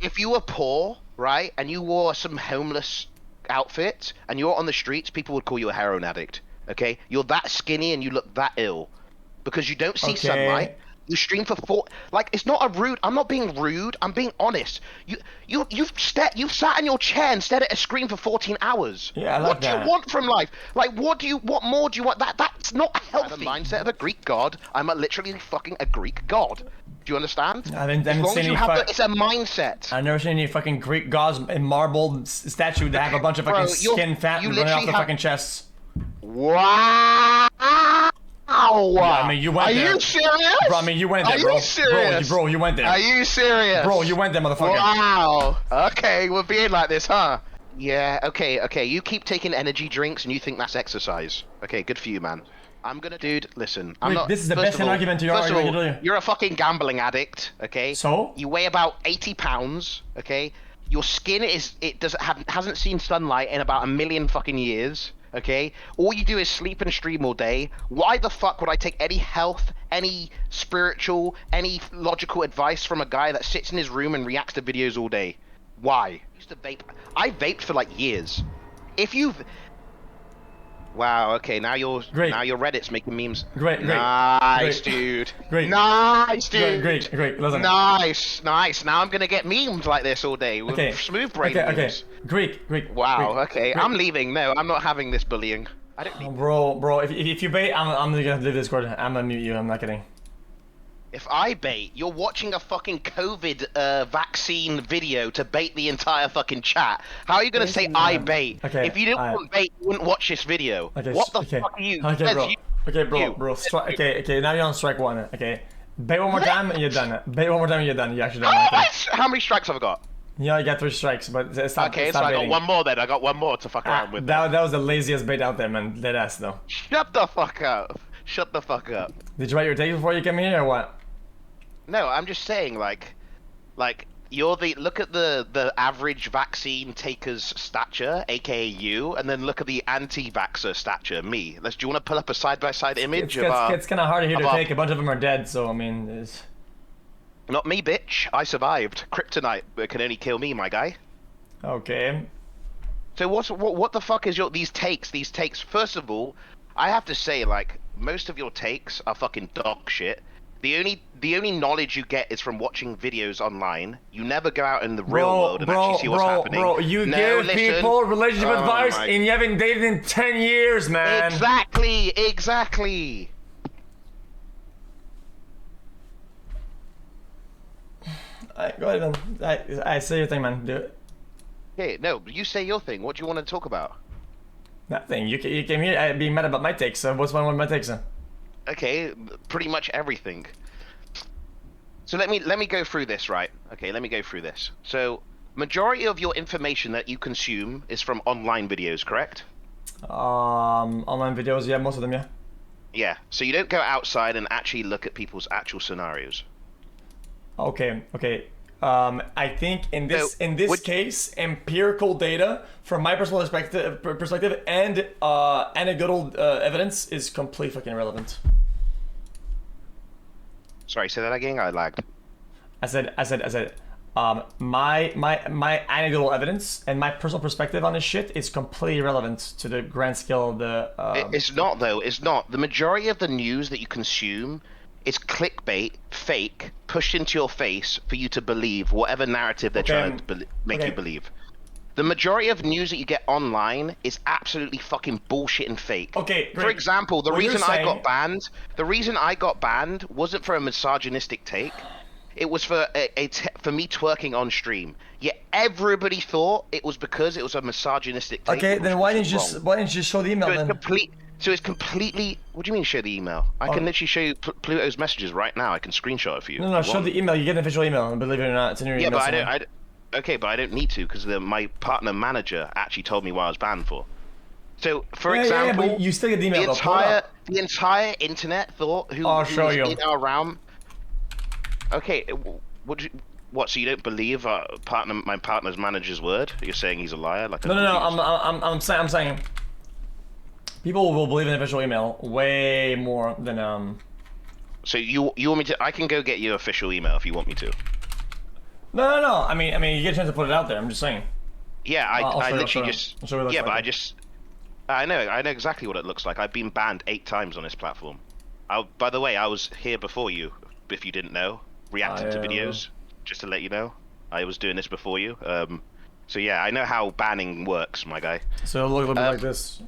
if you were poor, right, and you wore some homeless outfit and you're on the streets, people would call you a heroin addict. Okay, you're that skinny and you look that ill because you don't see sunlight. You stream for like it's not a rude. I'm not being rude. I'm being honest. You've sat in your chair and stared at a screen for 14 hours. Yeah, I like that. What do you want from life? Like, what more do you want? That's not healthy. The mindset of a Greek god. I'm literally fucking a Greek god. Do you understand? I didn't see any it's a mindset. I've never seen any fucking Greek gods in marble statue that have a bunch of fucking skin fat running off the fucking chests. Wow. Yeah, I mean, you went there. Are you serious? Bro, I mean, you went there, bro. Are you serious? Bro, you went there. Are you serious? Bro, you went there, motherfucker. Wow. Okay, we're being like this, huh? Yeah, okay. You keep taking energy drinks and you think that's exercise. Okay, good for you, man. Dude, listen. This is the best argument to your argument. You're a fucking gambling addict, okay? So? You weigh about 80 pounds, okay? Your skin hasn't seen sunlight in about 1 million fucking years. Okay, all you do is sleep and stream all day. Why the fuck would I take any health, any spiritual, any logical advice from a guy that sits in his room and reacts to videos all day? Why? I used to vape. I vaped for like years. Wow, okay, now your Reddit's making memes. Great. Nice, dude. Great. Nice, dude. Great. Listen. Nice. Now I'm gonna get memes like this all day with smooth brain memes. Greek. Wow, okay. I'm leaving. No, I'm not having this bullying. I don't need Bro, if you bait, I'm gonna leave Discord. I'm gonna mute you, I'm not kidding. If I bait, you're watching a fucking COVID vaccine video to bait the entire fucking chat. How are you gonna say I bait? Okay, if you didn't want bait, you wouldn't watch this video. Okay, what the fuck are you? Okay, bro. Okay, now you're on strike one. Okay, bait one more time and you're done. Bait one more time and you're done. You actually done. How many strikes have I got? Yeah, you got 3 strikes, but stop. Okay, so I got one more then. I got one more to fuck around with. That was the laziest bait out there, man. Dead ass though. Shut the fuck up. Shut the fuck up. Did you write your take before you came here or what? No, I'm just saying, like you're look at the average vaccine taker's stature, aka you, and then look at the anti-vaxxer stature, me. Do you want to pull up a side-by-side image it's kind of hard here to take. A bunch of them are dead, so I mean, it's... Not me, bitch. I survived. Kryptonite can only kill me, my guy. Okay. So what the fuck is these takes? These takes. First of all, I have to say, like, most of your takes are fucking dog shit. The only knowledge you get is from watching videos online. You never go out in the real world and actually see what's happening. Bro, you give people relationship advice and you haven't dated in 10 years, man. Exactly. Go ahead, man. I say your thing, man. Do it. Okay, no, you say your thing. What do you want to talk about? Nothing. You came here being mad about my takes. So what's one of my takes? Okay, pretty much everything. So let me go through this, right? Okay, let me go through this. So, majority of your information that you consume is from online videos, correct? Online videos, yeah, most of them, yeah. Yeah, so you don't go outside and actually look at people's actual scenarios. Okay. I think in this case, empirical data from my personal perspective and anecdotal evidence is completely fucking irrelevant. Sorry, say that again. I lagged. I said. My anecdotal evidence and my personal perspective on this shit is completely irrelevant to the grand scale of the. It's not though. It's not. The majority of the news that you consume is clickbait, fake, pushed into your face for you to believe whatever narrative they're trying to make you believe. The majority of news that you get online is absolutely fucking bullshit and fake. Okay, great. For example, the reason I got banned wasn't for a misogynistic take. It was for for me twerking on stream. Yet everybody thought it was because it was a misogynistic take. Okay, then why didn't you just show the email then? So it's completely... What do you mean show the email? I can literally show you Pluto's messages right now. I can screenshot it for you. No, show the email. You get an official email, and believe it or not, it's in your email. Yeah, but okay, but I don't need to because my partner manager actually told me what I was banned for. So, for example... Yeah, but you still get the email. The entire internet thought who was in our realm... Okay, what? So you don't believe my partner's manager's word? You're saying he's a liar? Like no. I'm saying people will believe in official email way more than So you want me to? I can go get you official email if you want me to. No. I mean, you get a chance to put it out there. I'm just saying. Yeah, I literally just. Yeah, but I know exactly what it looks like. I've been banned 8 times on this platform. By the way, I was here before you, if you didn't know, reacting to videos, just to let you know. I was doing this before you. So yeah, I know how banning works, my guy. So it'll look a little bit like this.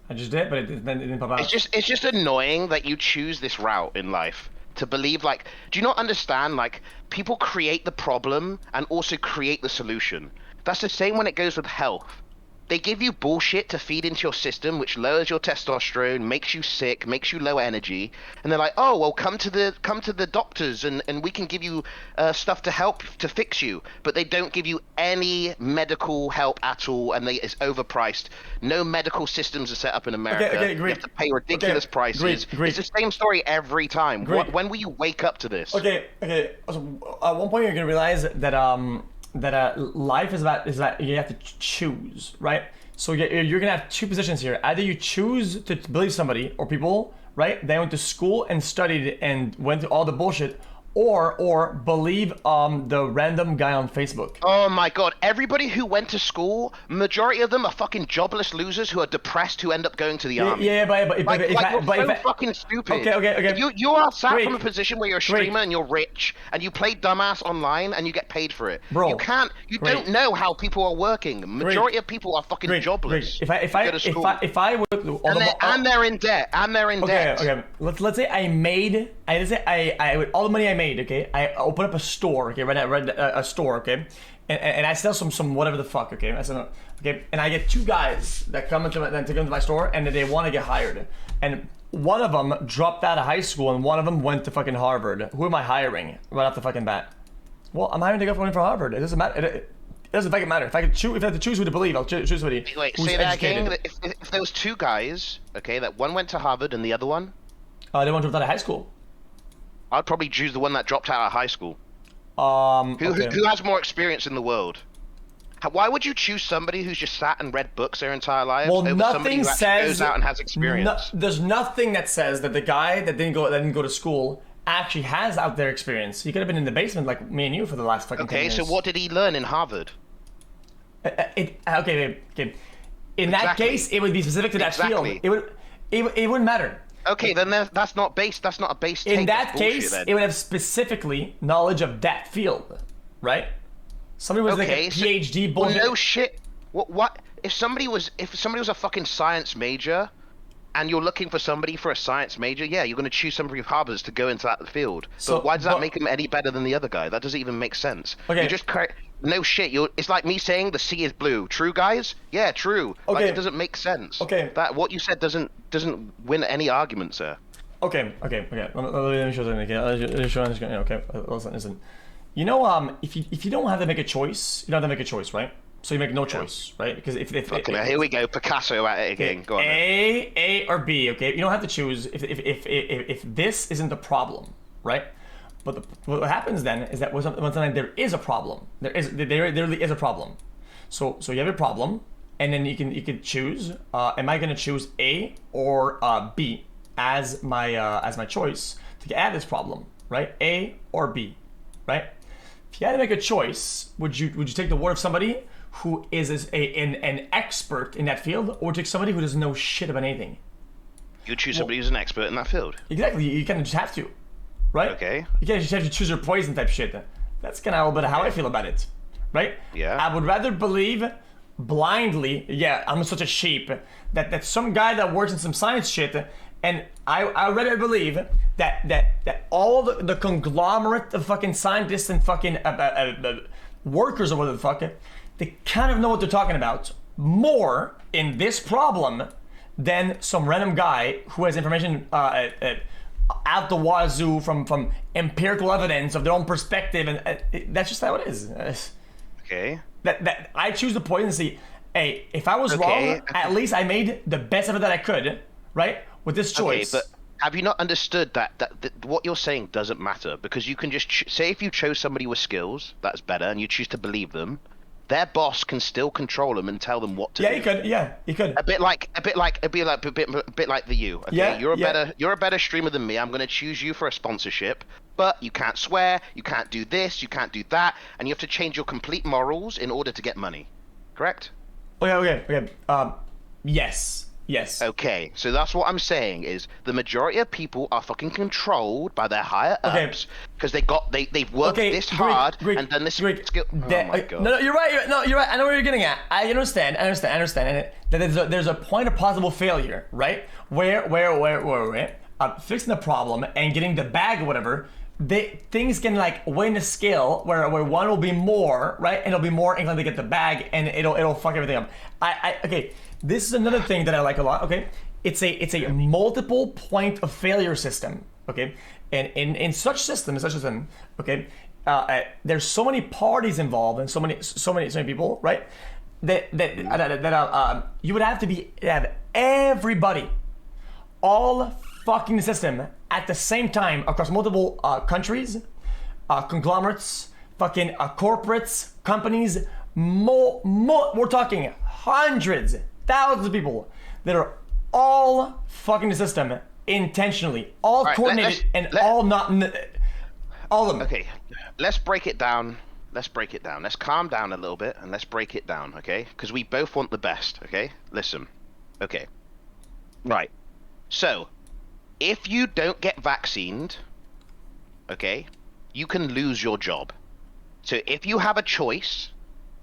I just did, but it didn't pop out. It's just annoying that you choose this route in life to believe, like, do you not understand, like, people create the problem and also create the solution. That's the same when it goes with health. They give you bullshit to feed into your system, which lowers your testosterone, makes you sick, makes you low energy, and they're like, oh, well, come to the doctors and we can give you stuff to help to fix you. But they don't give you any medical help at all, and it's overpriced. No medical systems are set up in America. Okay, you have to pay ridiculous prices. Great. It's the same story every time. When will you wake up to this? Okay. So, at one point, you're gonna realize that life is about you have to choose, right? So you're gonna have 2 positions here. Either you choose to believe somebody or people, right? They went to school and studied and went through all the bullshit, or believe the random guy on Facebook. Oh my god, everybody who went to school, majority of them are fucking jobless losers who are depressed who end up going to the army. Yeah, but you're fucking stupid. Okay. If you are sat from a position where you're a streamer and you're rich and you play dumbass online and you get paid for it. Bro, you don't know how people are working. Majority of people are fucking jobless. If I would, and they're in debt. Okay. Let's say I with all the money I made, okay, I open up a store, okay, a store, okay, and I sell some whatever the fuck, okay, and I get 2 guys that come into my store and they want to get hired, and one of them dropped out of high school and one of them went to fucking Harvard. Who am I hiring right off the fucking bat? Well, I'm hiring the guy going for Harvard. It doesn't matter. It doesn't fucking matter. If I have to choose who to believe, I'll choose somebody. Wait, who's say that educated. again. If there was 2 guys, okay, that one went to Harvard and the other one, They went to high school. I'd probably choose the one that dropped out of high school. Okay. Who has more experience in the world? Why would you choose somebody who's just sat and read books their entire lives over somebody who actually goes out and has experience? There's nothing that says that the guy that didn't go to school actually has out there experience. He could have been in the basement like me and you for the last fucking 10 years. Okay, so what did he learn in Harvard? Okay. In that case, it would be specific to that field. It wouldn't matter. Okay, then that's not a base take. In that case, it would have specifically knowledge of that field, right? Somebody was like a PhD bullshit. Well, no shit. What if somebody was a fucking science major, and you're looking for somebody for a science major? Yeah, you're going to choose somebody from Harvard to go into that field. So why does that make him any better than the other guy? That doesn't even make sense. Okay. You just no shit. It's like me saying the sea is blue. True, guys? Yeah, true. Okay. Like, it doesn't make sense. Okay. That what you said doesn't win any arguments, sir. Okay. Let me show something. Okay. Listen. You know, if you don't have to make a choice, you don't have to make a choice, right? So you make no choice, right? Because if now here we go, Picasso at it again. Go on. A or B, okay? You don't have to choose if this isn't the problem, right? But what happens then is that once there is a problem. There really is a problem. So you have a problem, and then you can choose. Am I going to choose A or B as my choice to add this problem, right? A or B, right? If you had to make a choice, would you take the word of somebody who is an expert in that field, or would you take somebody who doesn't know shit about anything? You choose somebody who's an expert in that field. Exactly. You kind of just have to. Right? Okay. You can't just have to choose your poison type shit. That's kind of a little bit of how I feel about it. Right? Yeah. I would rather believe blindly, yeah, I'm such a sheep, that some guy that works in some science shit, and I rather believe that all the conglomerate of fucking scientists and fucking workers or whatever the fuck, they kind of know what they're talking about more in this problem than some random guy who has information out the wazoo from empirical evidence of their own perspective, and that's just how it is. Okay. That I choose the point and see, hey, if I was wrong, at least I made the best of it that I could, right? With this choice. Okay, but have you not understood that what you're saying doesn't matter? Because you can just say if you chose somebody with skills, that's better, and you choose to believe them, their boss can still control them and tell them what to do. Yeah, he could. Yeah, he could. A bit like the you. Okay? Yeah, you're a better streamer than me. I'm gonna choose you for a sponsorship, but you can't swear, you can't do this, you can't do that, and you have to change your complete morals in order to get money. Correct? Okay. Yes. Okay, so that's what I'm saying is the majority of people are fucking controlled by their higher ups because they've worked this hard and done this skill. Oh my god. No, you're right. You're right. I know where you're getting at. I understand. And there's a point of possible failure, right? Where fixing the problem and getting the bag or whatever. Things can like weigh in the scale where one will be more, right? And it'll be more inclined to get the bag and it'll fuck everything up. Okay. This is another thing that I like a lot. Okay, it's a multiple point of failure system. Okay, and in such systems, okay, there's so many parties involved and so many people, right? That you would have to have everybody all fucking the system at the same time across multiple countries, conglomerates, fucking corporates, companies. We're talking hundreds. Thousands of people that are all fucking the system intentionally, all coordinated, all of them. Okay, let's break it down. Let's calm down a little bit and let's break it down, okay? Because we both want the best, okay? Listen, okay. Right. So, if you don't get vaccinated, okay, you can lose your job. So if you have a choice,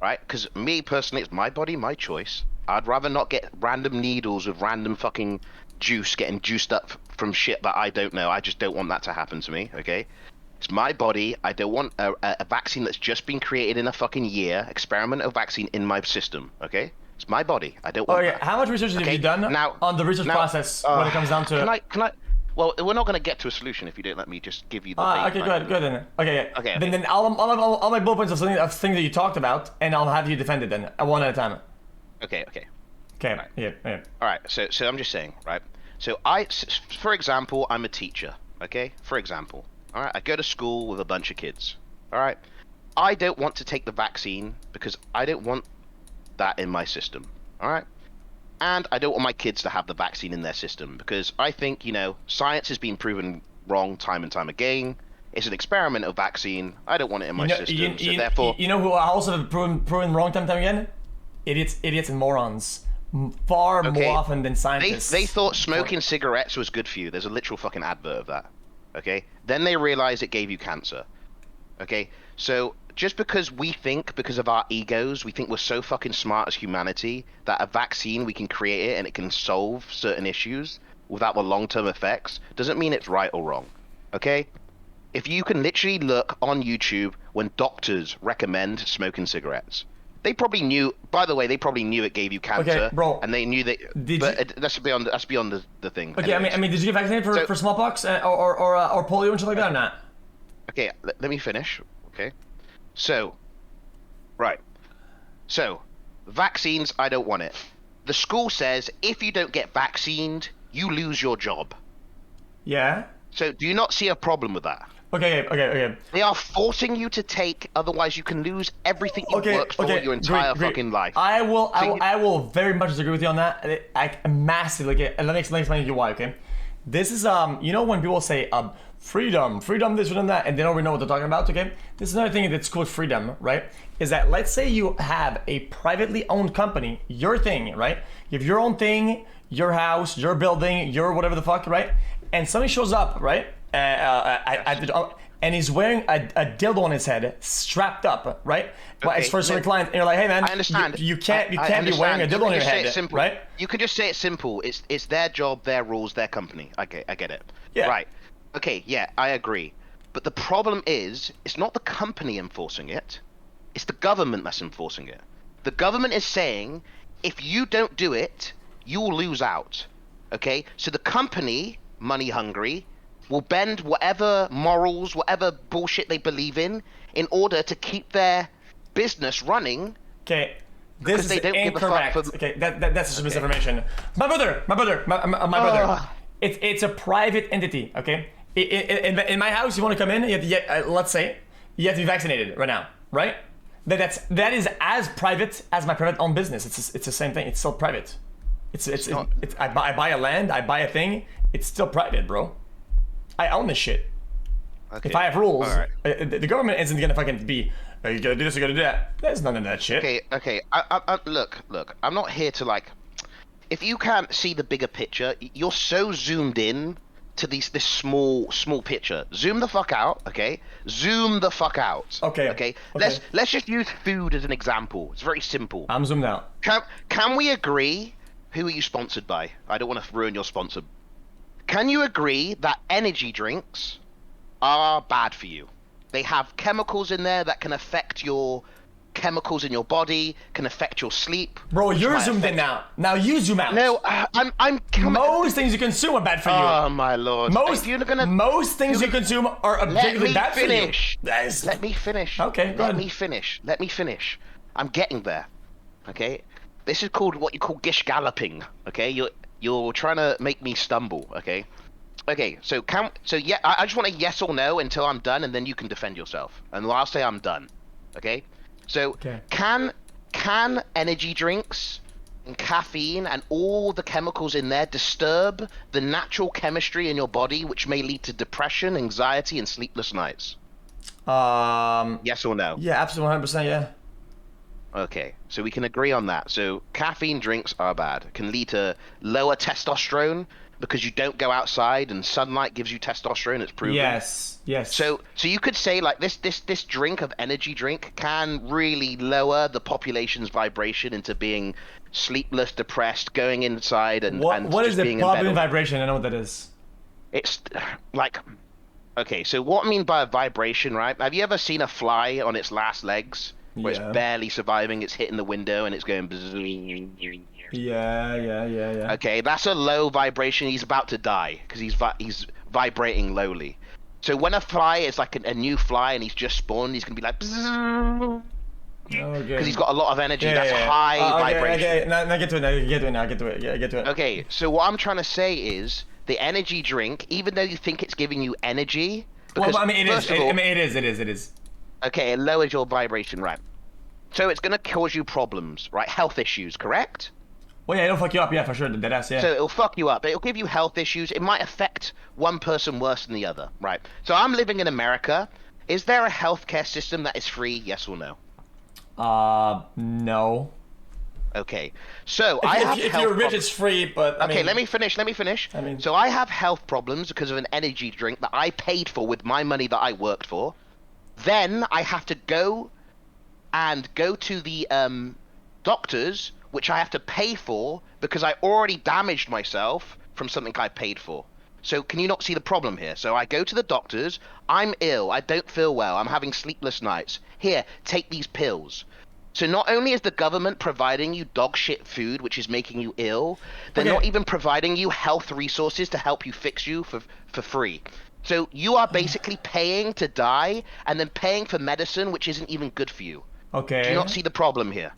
right? Because me personally, it's my body, my choice. I'd rather not get random needles with random fucking juice getting juiced up from shit that I don't know. I just don't want that to happen to me, okay? It's my body. I don't want a vaccine that's just been created in a fucking year, experimental vaccine in my system, okay? It's my body. I don't want that. How much research have you done on the research process when it comes down to... Can I... Well, we're not going to get to a solution if you don't let me just give you the thing. Okay, go ahead then. Okay. Then I'll make bullet points of things that you talked about, and I'll have you defend it then, one at a time. Okay. Right. Yeah. All right. So I'm just saying, right? So for example, I'm a teacher. Okay. For example, all right. I go to school with a bunch of kids. All right. I don't want to take the vaccine because I don't want that in my system. All right. And I don't want my kids to have the vaccine in their system because I think, science has been proven wrong time and time again. It's an experimental vaccine. I don't want it in my system. So therefore... You know who also have proven wrong time and time again? Idiots and morons. Far more often than scientists. They thought smoking cigarettes was good for you. There's a literal fucking advert of that. Okay? Then they realized it gave you cancer. Okay? So... just because because of our egos, we think we're so fucking smart as humanity that a vaccine, we can create it and it can solve certain issues without the long-term effects, doesn't mean it's right or wrong, okay? If you can literally look on YouTube when doctors recommend smoking cigarettes, they probably knew, by the way, it gave you cancer. Okay, bro. And they knew that, that's beyond the thing. Okay, anyways. I mean, did you get vaccinated for smallpox or polio and shit like that or not? Okay, let me finish, okay? So, vaccines, I don't want it. The school says if you don't get vaccinated, you lose your job. Yeah. So, do you not see a problem with that? Okay. They are forcing you to take, otherwise you can lose everything you worked for your entire fucking life. I will very much disagree with you on that. I massively. Let me explain to you why. Okay. This is when people say freedom this, freedom that, and they don't really know what they're talking about, okay? This is another thing that's called freedom, right? Is that, let's say you have a privately owned company, your thing, right? You have your own thing, your house, your building, your whatever the fuck, right? And somebody shows up, right? And he's wearing a dildo on his head, strapped up, right? Okay, it's for certain clients, and you're like, hey man, I understand. You can't be wearing a dildo on your head, right? You can just say it simple. It's their job, their rules, their company. I get it. Yeah. Right. Okay, yeah, I agree. But the problem is, it's not the company enforcing it. It's the government that's enforcing it. The government is saying, if you don't do it, you'll lose out. Okay? So the company, money hungry, will bend whatever morals, whatever bullshit they believe in order to keep their business running. Okay. This is incorrect. Okay, that's just misinformation. My brother. It's a private entity, okay? In my house, you want to come in, let's say, you have to be vaccinated right now, right? That is as private as my private owned business. It's the same thing. It's still private. I buy a land, I buy a thing. It's still private, bro. I own this shit. Okay. If I have rules, All right. the government isn't gonna fucking be. Oh, you gotta do this, you gotta do that. There's none of that shit. Okay. Look. I'm not here to like. If you can't see the bigger picture, you're so zoomed in to this small picture. Zoom the fuck out, okay? Zoom the fuck out. Okay. Let's just use food as an example. It's very simple. I'm zoomed out. Can we agree? Who are you sponsored by? I don't want to ruin your sponsor. Can you agree that energy drinks are bad for you? They have chemicals in there that can affect your chemicals in your body, can affect your sleep. Bro, you're zoomed in now. Now you zoom out. No, I'm most things you consume are bad for you. Oh my lord. Most things you consume are objectively bad for you. Let me finish. Okay, go ahead. Let me finish. I'm getting there. Okay? This is called what you call gish galloping. Okay? You're trying to make me stumble, okay? Okay, so yeah, I just want a yes or no until I'm done, and then you can defend yourself. And I'll say I'm done. Okay? So can energy drinks and caffeine and all the chemicals in there disturb the natural chemistry in your body, which may lead to depression, anxiety, and sleepless nights? Yes or no? Yeah, absolutely 100%, yeah. Okay, so we can agree on that. So caffeine drinks are bad. It can lead to lower testosterone because you don't go outside and sunlight gives you testosterone. It's proven. Yes. So you could say like this drink of energy drink can really lower the population's vibration into being sleepless, depressed, going inside and what is the problem vibration? I know what that is. It's like, okay, so what I mean by a vibration, right? Have you ever seen a fly on its last legs? Where it's barely surviving, it's hitting the window and it's going. Yeah. Okay, that's a low vibration. He's about to die because he's vibrating lowly. So when a fly is like a new fly and he's just spawned, he's gonna be like. Because he's got a lot of energy. That's high vibration. Okay. Now get to it. Get to it. Okay, so what I'm trying to say is the energy drink, even though you think it's giving you energy. Because, well, I mean, it is. Okay, it lowers your vibration, right? So it's gonna cause you problems, right? Health issues, correct? Well, yeah, it'll fuck you up, yeah, for sure. Deadass, yeah. So it'll fuck you up. It'll give you health issues. It might affect one person worse than the other, right? So I'm living in America. Is there a healthcare system that is free? Yes or no? No. Okay. So if you're rich, it's free, but okay, let me finish. I mean, so I have health problems because of an energy drink that I paid for with my money that I worked for. Then I have to go to the doctors, which I have to pay for because I already damaged myself from something I paid for. So can you not see the problem here? So I go to the doctors, I'm ill, I don't feel well, I'm having sleepless nights. Here, take these pills. So not only is the government providing you dog shit food, which is making you ill, they're not even providing you health resources to help you fix you for free. So you are basically paying to die and then paying for medicine, which isn't even good for you. Okay. Do you not see the problem here?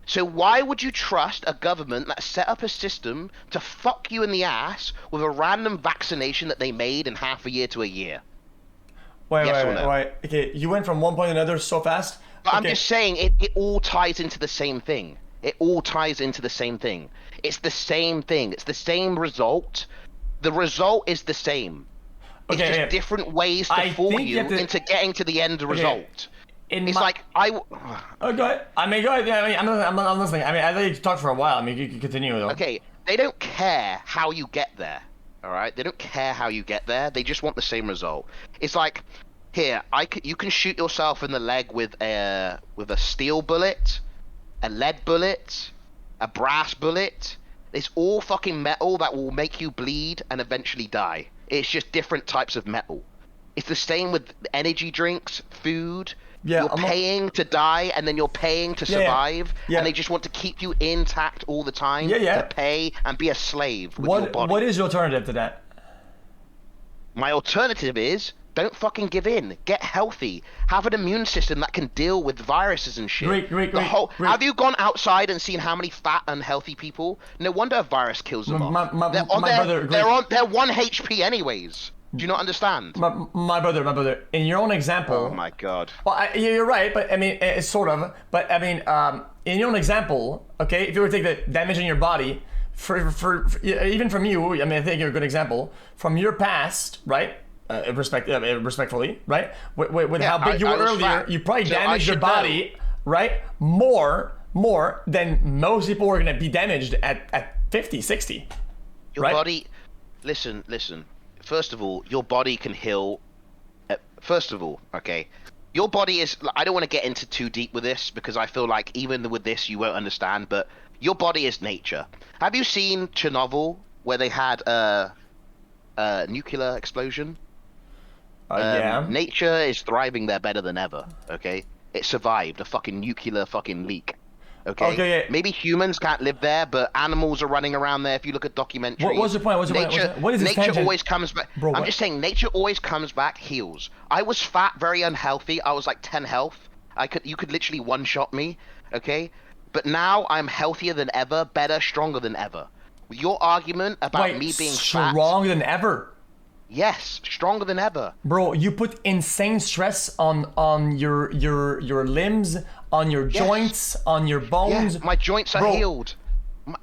So why would you trust a government that set up a system to fuck you in the ass with a random vaccination that they made in half a year to a year? Wait. Okay, you went from one point to another so fast. But I'm just saying, it all ties into the same thing. It's the same thing. It's the same result. The result is the same. It's just different ways to fool you into getting to the end result. It's like Oh, go ahead. I mean, go ahead. Yeah, I mean, I'm listening. I mean, I think you talked for a while. I mean, you can continue though. Okay, they don't care how you get there. All right, they don't care how you get there. They just want the same result. It's like, here, you can shoot yourself in the leg with a steel bullet, a lead bullet, a brass bullet. It's all fucking metal that will make you bleed and eventually die. It's just different types of metal. It's the same with energy drinks, food. Yeah, you're paying to die and then you're paying to survive, and they just want to keep you intact all the time to pay and be a slave with your body. What is your alternative to that? My alternative is don't fucking give in. Get healthy. Have an immune system that can deal with viruses and shit. Great. Have you gone outside and seen how many fat, unhealthy people? No wonder a virus kills them off. My brother, they're 1 HP anyways. Do you not understand? My brother. In your own example. Oh my god. Well, you're right, but I mean, it's sort of. But I mean, in your own example, okay, if you were to take the damage in your body, for even from you, I mean, I think you're a good example from your past, right? Respectfully, right? With how big you were earlier, you probably damaged your body, right? More than most people were gonna be damaged at 50, 60. Your body. Listen. First of all, your body can heal. First of all, okay, your body is. I don't want to get into too deep with this because I feel like even with this you won't understand. But your body is nature. Have you seen Chernobyl where they had a nuclear explosion? Yeah. Nature is thriving there better than ever. Okay, it survived a fucking nuclear fucking leak. Okay. Yeah. Maybe humans can't live there, but animals are running around there. If you look at documentaries, what's your point? What is this nature tangent? always comes back. Bro, I'm just saying, nature always comes back, heals. I was fat, very unhealthy. I was like 10 health. You could literally one-shot me. Okay, but now I'm healthier than ever, better, stronger than ever. Your argument about me being fat, stronger than ever. Yes, stronger than ever. Bro, you put insane stress on your limbs, on your joints, on your bones. Yeah, my joints are healed.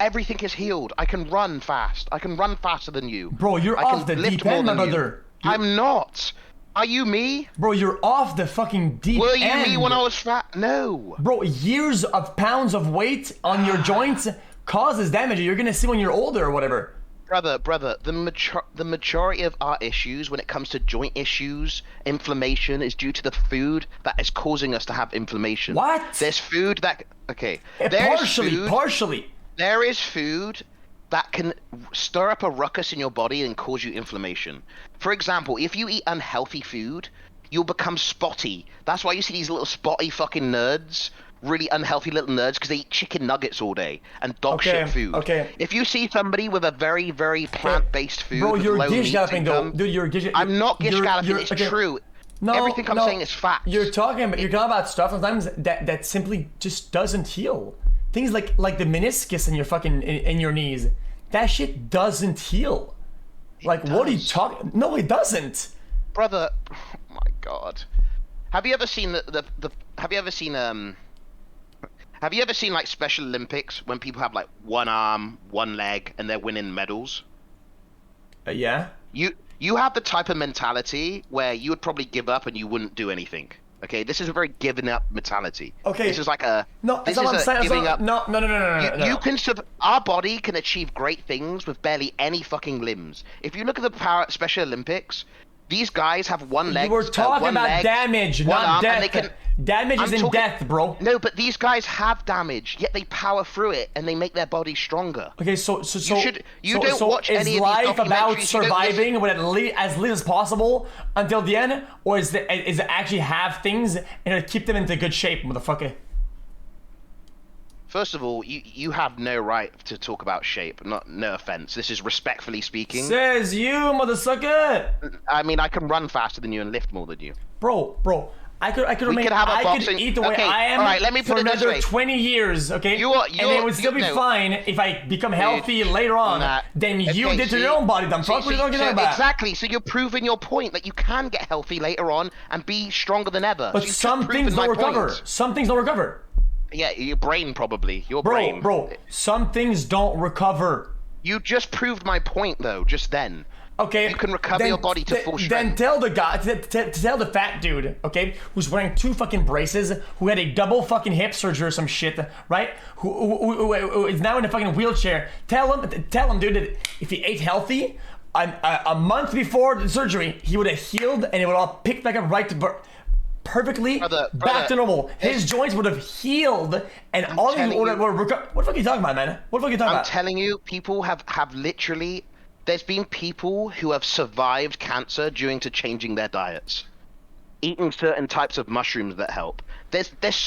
Everything is healed. I can run fast. I can run faster than you. Bro, you're off the deep end, my brother. I'm not. Are you me? Bro, you're off the fucking deep end. Were you me when I was fat? No. Bro, years of pounds of weight on your joints causes damage. You're gonna see when you're older or whatever. Brother, the majority of our issues when it comes to joint issues, inflammation, is due to the food that is causing us to have inflammation. What? There's food that... Okay. Partially. There is food that can stir up a ruckus in your body and cause you inflammation. For example, if you eat unhealthy food, you'll become spotty. That's why you see these little spotty fucking nerds, really unhealthy little nerds, because they eat chicken nuggets all day and dog shit food. Okay. If you see somebody with a very, very plant-based food, bro, you're gish galloping though. Dude, you're gish. I'm not gish galloping. It's true. No, everything I'm saying is fact. You're talking about stuff sometimes that simply just doesn't heal. Things like the meniscus in your fucking in your knees. That shit doesn't heal. What are you talking? No, it doesn't. Brother, oh my god. Have you ever seen Have you ever seen like Special Olympics when people have like one arm, one leg, and they're winning medals? Yeah. You have the type of mentality where you would probably give up and you wouldn't do anything. Okay, this is a very giving up mentality. Okay. This is like a no. This is a giving up. No. You can our body can achieve great things with barely any fucking limbs. If you look at the Special Olympics, these guys have one leg. You were talking about damage, not death. Damage is in death, bro. No, but these guys have damage, yet they power through it and they make their body stronger. Okay, so you don't watch any of these Is life about documentaries, surviving with as little as possible until the end, or is it actually have things and keep them into good shape, motherfucker? First of all, you have no right to talk about shape. No offense. This is respectfully speaking. Says you, motherfucker. I mean, I can run faster than you and lift more than you. Bro. I could eat the way I am for another 20 years, okay? And it would still be fine if I become healthy later on than you did to your own body, dumb fuck. What are you talking about? Exactly, so you're proving your point that you can get healthy later on and be stronger than ever. But some things don't recover. Some things don't recover. Yeah, your brain probably. Your brain. Bro, some things don't recover. You just proved my point though, just then. Okay. You can recover your body to full strength. Then tell the guy, tell the fat dude, okay, who's wearing 2 fucking braces, who had a double fucking hip surgery or some shit, right? Who is now in a fucking wheelchair. Tell him, dude, that if he ate healthy, a month before the surgery, he would have healed and it would all pick back up perfectly back to normal. His joints would have healed and all of you would have recovered. What the fuck are you talking about, man? What the fuck are you talking about? I'm telling you, people have literally... There's been people who have survived cancer due to changing their diets, eating certain types of mushrooms that help.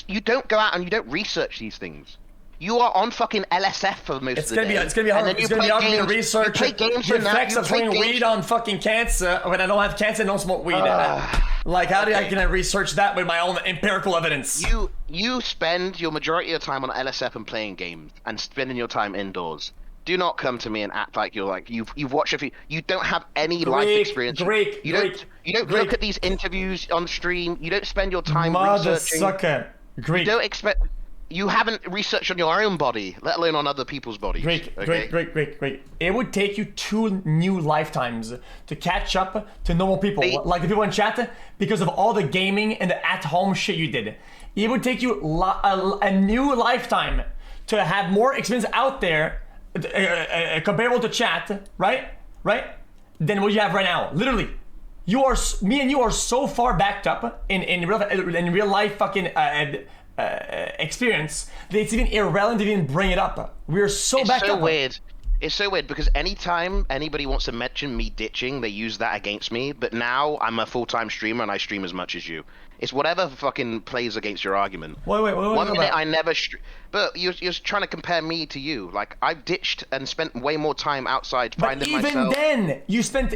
You don't go out and you don't research these things. You are on fucking LSF for most of the day. It's gonna be hard. It's gonna be hard for me to research the effects of smoking weed on fucking cancer when I don't have cancer and don't smoke weed. Like, how can I research that with my own empirical evidence? You spend your majority of your time on LSF and playing games and spending your time indoors. Do not come to me and act like you've watched a few. You don't have any life experience. You don't look at these interviews on stream. You don't spend your time researching. Greek. You don't expect. You haven't researched on your own body, let alone on other people's bodies. Greek. Okay? It would take you 2 new lifetimes to catch up to normal people, like the people in chat, because of all the gaming and the at-home shit you did. It would take you a new lifetime to have more experience out there, comparable to chat, right? Than what you have right now. Literally, me and you are so far backed up in real life fucking experience that it's even irrelevant to even bring it up. We're so backed up. It's so weird because anytime anybody wants to mention me ditching, they use that against me. But now I'm a full-time streamer and I stream as much as you. It's whatever fucking plays against your argument. Wait. 1 minute I never but you're trying to compare me to you. Like, I've ditched and spent way more time outside finding myself. But even then, you spent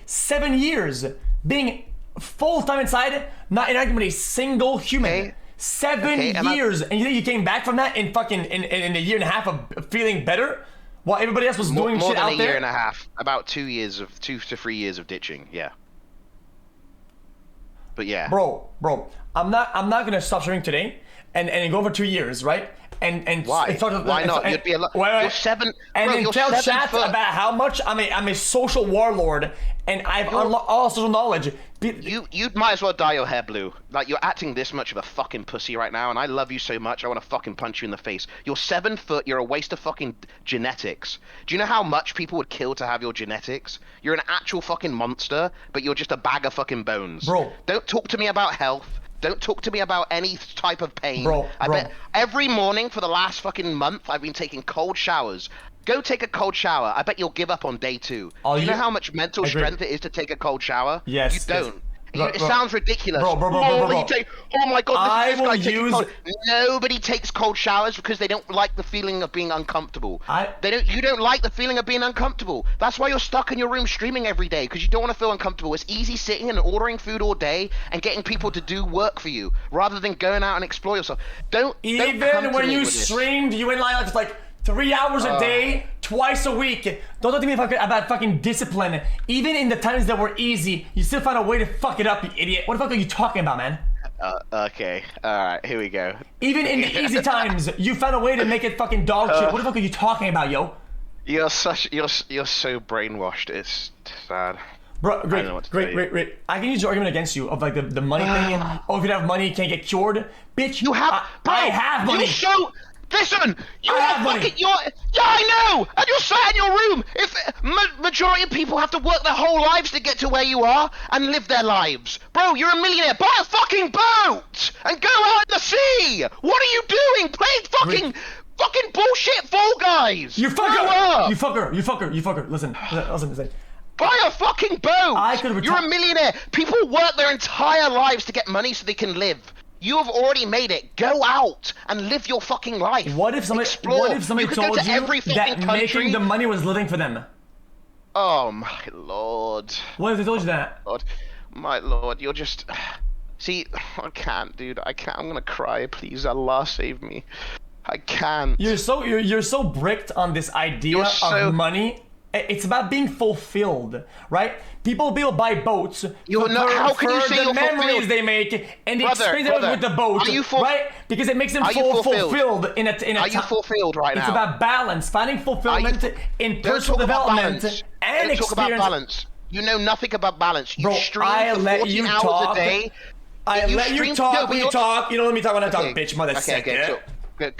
7 years being full-time inside, not interacting with a single human. Okay. 7 years, and you think you came back from that in fucking in a year and a half of feeling better, while everybody else was doing shit out there? More than a year and a half. About 2 to 3 years of ditching. Yeah. But yeah. Bro, I'm not gonna stop streaming today, and go over 2 years, right? And why? Why not? You'd be a lot. You're 7. And bro, then tell chat about how much I'm a social warlord, and I've unlocked all social knowledge. You might as well dye your hair blue. Like, you're acting this much of a fucking pussy right now, and I love you so much. I want to fucking punch you in the face. You're 7 foot. You're a waste of fucking genetics. Do you know how much people would kill to have your genetics? You're an actual fucking monster, but you're just a bag of fucking bones. Bro. Don't talk to me about health. Don't talk to me about any type of pain. Bro. I bet every morning for the last fucking month I've been taking cold showers. Go take a cold shower. I bet you'll give up on day 2. Do you know how much mental strength it is to take a cold shower? Yes. You don't. It sounds ridiculous. Bro. Oh my god, this guy taking cold. Nobody takes cold showers because they don't like the feeling of being uncomfortable. You don't like the feeling of being uncomfortable. That's why you're stuck in your room streaming every day, because you don't want to feel uncomfortable. It's easy sitting and ordering food all day and getting people to do work for you rather than going out and explore yourself. Even when you streamed, you went like 3 hours a day, twice a week. Don't talk to me about fucking discipline. Even in the times that were easy, you still find a way to fuck it up, you idiot. What the fuck are you talking about, man? Okay. Alright, here we go. Even in the easy times, you found a way to make it fucking dog shit. What the fuck are you talking about, yo? You're so brainwashed. It's sad. Bro, great. I can use your argument against you of like the money thing. And, if you don't have money, you can't get cured. Bitch, you have. I have money. Listen, you have fucking. Yeah, I know. And you're sat in your room. If majority of people have to work their whole lives to get to where you are and live their lives, bro, you're a millionaire. Buy a fucking boat and go out in the sea. What are you doing? Playing fucking bullshit Fall Guys. You fucker. You fucker. Listen. Buy a fucking boat. You're a millionaire. People work their entire lives to get money so they can live. You have already made it. Go out and live your fucking life. What if somebody told you that making the money was living for them? Oh my lord. What if they told you that? My lord, you're just... See, I can't, dude. I can't. I'm gonna cry. Please, Allah, save me. I can't. You're so bricked on this idea of money. It's about being fulfilled, right? People buy boats for the memories they make and the experience with the boat, right? Because it makes them fulfilled in a Are you fulfilled right now? It's about balance, finding fulfillment in personal development and experience. Don't talk about balance. You know nothing about balance. You stream for 14 hours a day. I let you talk when you talk. You don't let me talk when I talk, bitch, mother.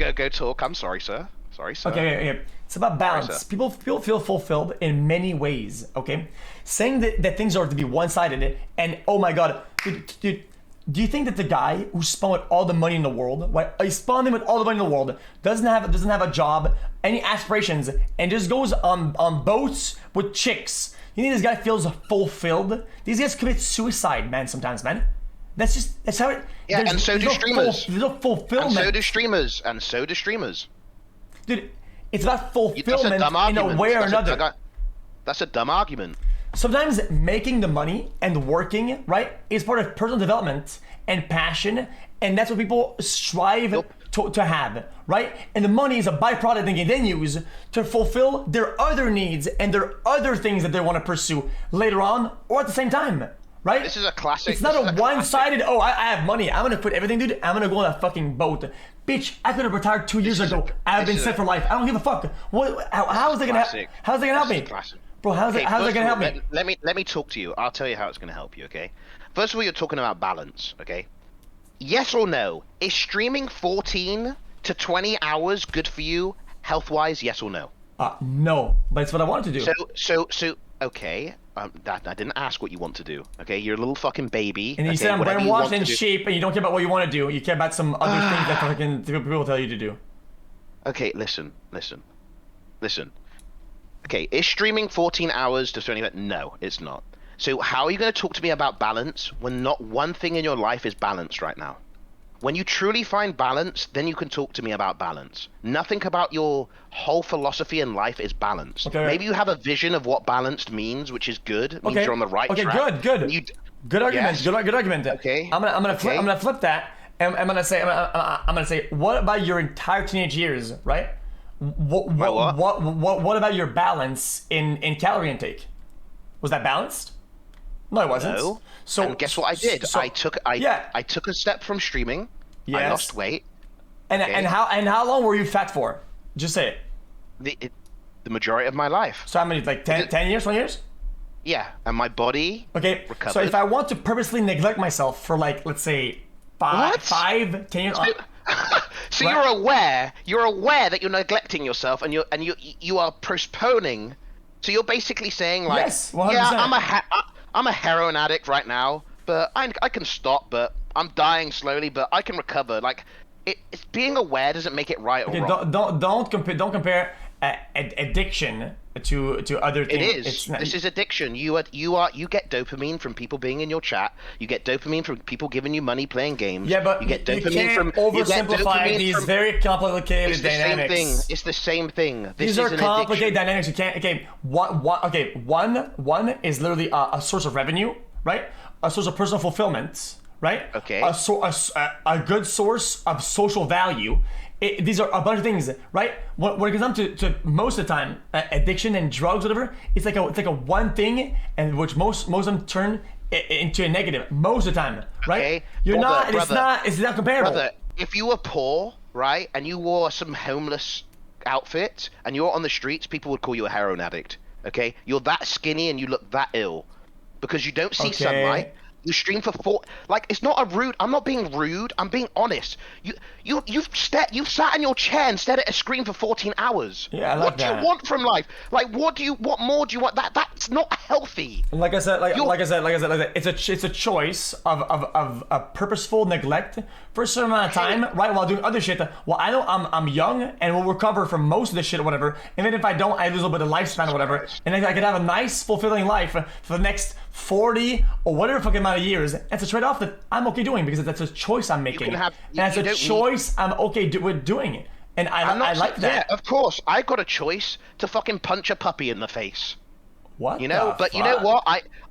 Go talk. I'm sorry, sir. Okay. It's about balance. People feel fulfilled in many ways, okay? Saying that things are to be one-sided and, oh my god, dude, do you think that the guy who spawned with all the money in the world, right? He's spawning with all the money in the world, doesn't have a job, any aspirations, and just goes on boats with chicks? You think this guy feels fulfilled? These guys commit suicide, man, sometimes, man. That's how it... Yeah, and so do streamers. There's no fulfillment. And so do streamers. Dude, it's about fulfillment in a way or another. That's a dumb argument. Sometimes making the money and working, right, is part of personal development and passion, and that's what people strive to have, right? And the money is a byproduct they can then use to fulfill their other needs and their other things that they want to pursue later on or at the same time, right? This is a classic. It's not a one-sided, oh, I have money, I'm gonna quit everything, dude, I'm gonna go on a fucking boat. Bitch, I could have retired 2 years ago. I've been set for life. I don't give a fuck. How is it gonna help me? Bro, how's it gonna help me? Let me talk to you. I'll tell you how it's gonna help you, okay? First of all, you're talking about balance, okay? Yes or no? Is streaming 14 to 20 hours good for you, health-wise? Yes or no? No, but it's what I wanted to do. So, okay. I didn't ask what you want to do. Okay, you're a little fucking baby. And you said I'm brainwashed and sheep, and you don't care about what you want to do. You care about some other things that fucking people tell you to do. Okay, listen. Okay, is streaming 14 hours to 20? No, it's not. So how are you going to talk to me about balance when not one thing in your life is balanced right now? When you truly find balance, then you can talk to me about balance. Nothing about your whole philosophy in life is balanced. Okay. Maybe you have a vision of what balanced means, which is good. It means you're on the right track. Okay, good. Good argument. Yes. Good argument. Okay. I'm gonna flip that. And I'm gonna say, what about your entire teenage years, right? What about your balance in calorie intake? Was that balanced? No, it wasn't. No. So and guess what I did? I took a step from streaming. Yes. I lost weight. And how long were you fat for? Just say it. The majority of my life. So how many? Like 10 years, 20 years? Yeah, and my body recovered. So if I want to purposely neglect myself for like, let's say, 5, 10 years. So right? you're aware that you're neglecting yourself, and you are postponing. So you're basically saying like, yes, 100%. Yeah, I'm a heroin addict right now, but I can stop, but I'm dying slowly, but I can recover. Like, it's being aware doesn't make it right or wrong. Don't compare addiction to other things. It is. This is addiction. You get dopamine from people being in your chat. You get dopamine from people giving you money playing games. Yeah, but you get dopamine can't oversimplify these very complicated dynamics. It's the same thing. These are complicated dynamics. You can't. Okay, one is literally a source of revenue, right? A source of personal fulfillment, right? Okay. A good source of social value. These are a bunch of things, right? When it comes down to most of the time, addiction and drugs, whatever, it's like a one thing, and which most of them turn into a negative most of the time, right? Okay. It's not comparable. Brother, if you were poor, right, and you wore some homeless outfit, and you're on the streets, people would call you a heroin addict. Okay, you're that skinny and you look that ill because you don't see sunlight. You stream for 4. Like, it's not a rude. I'm not being rude. I'm being honest. You've sat in your chair and stared at a screen for 14 hours. Yeah, I like that. What do you want from life? Like, what more do you want? That's not healthy. Like I said, it's a choice of a purposeful neglect for a certain amount of time, right? While doing other shit. Well, I know I'm young and will recover from most of this shit or whatever. And then if I don't, I lose a little bit of lifespan or whatever. And I could have a nice, fulfilling life for the next 40 or whatever fucking amount of years. That's a trade-off that I'm okay doing because that's a choice I'm making. And that's a choice I'm okay with doing it. And I like that. Yeah, of course. I got a choice to fucking punch a puppy in the face. What? You know, but fuck? You know what?